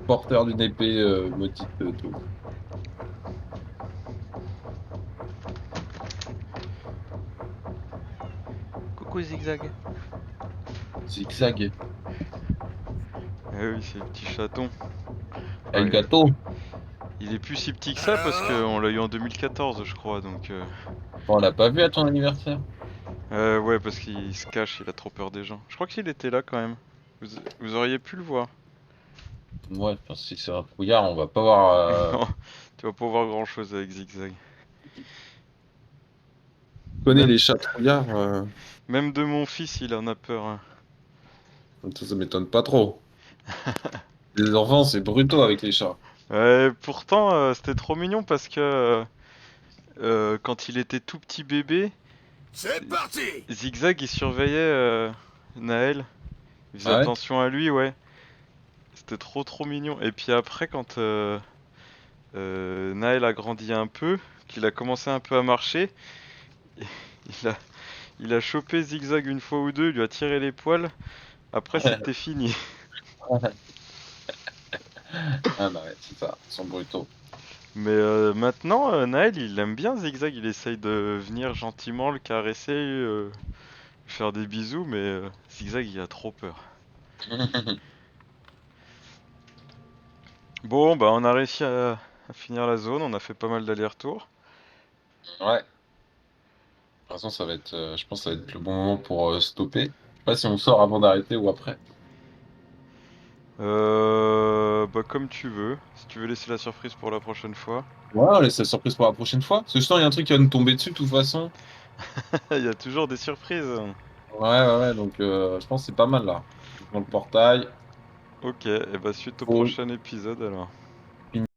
Porteur d'une épée maudite d'eau. Coucou Zigzag. Zigzag. Eh oui, c'est le petit chaton. Et le Ouais. gâteau. Il est plus si petit que ça parce qu'on l'a eu en 2014, je crois, donc... On l'a pas vu à ton anniversaire. Ouais, parce qu'il se cache, il a trop peur des gens. Je crois qu'il était là quand même. Vous auriez pu le voir. Ouais, parce que si c'est un trouillard, on va pas voir. Non, tu vas pas voir grand chose avec Zigzag. Tu connais Même... les chats trouillards. Même de mon fils, il en a peur. Hein. Ça m'étonne pas trop. Les enfants, c'est brutaux avec les chats. Ouais, pourtant, c'était trop mignon parce que quand il était tout petit bébé, C'est parti. Zigzag il surveillait Naël. Il faisait Ah ouais attention à lui, ouais. C'était trop mignon. Et puis après, quand Naël a grandi un peu, qu'il a commencé un peu à marcher, il a chopé Zigzag une fois ou deux, il lui a tiré les poils. Après, c'était fini. Ah bah ouais, c'est ça, ils sont brutaux. Mais maintenant, Naël, il aime bien Zigzag. Il essaye de venir gentiment le caresser, lui faire des bisous, mais Zigzag, il a trop peur. Bon, bah on a réussi à finir la zone, on a fait pas mal d'allers-retours. Ouais. De toute façon, ça va être, je pense que ça va être le bon moment pour stopper. Je sais pas si on sort avant d'arrêter ou après. Bah comme tu veux. Si tu veux laisser la surprise pour la prochaine fois. Ouais, on laisse la surprise pour la prochaine fois. Parce que je sens qu'il y a un truc qui va nous tomber dessus de toute façon. Il y a toujours des surprises. Ouais, donc je pense que c'est pas mal là. Dans le portail. Ok, et bah suite au Bon. prochain épisode alors.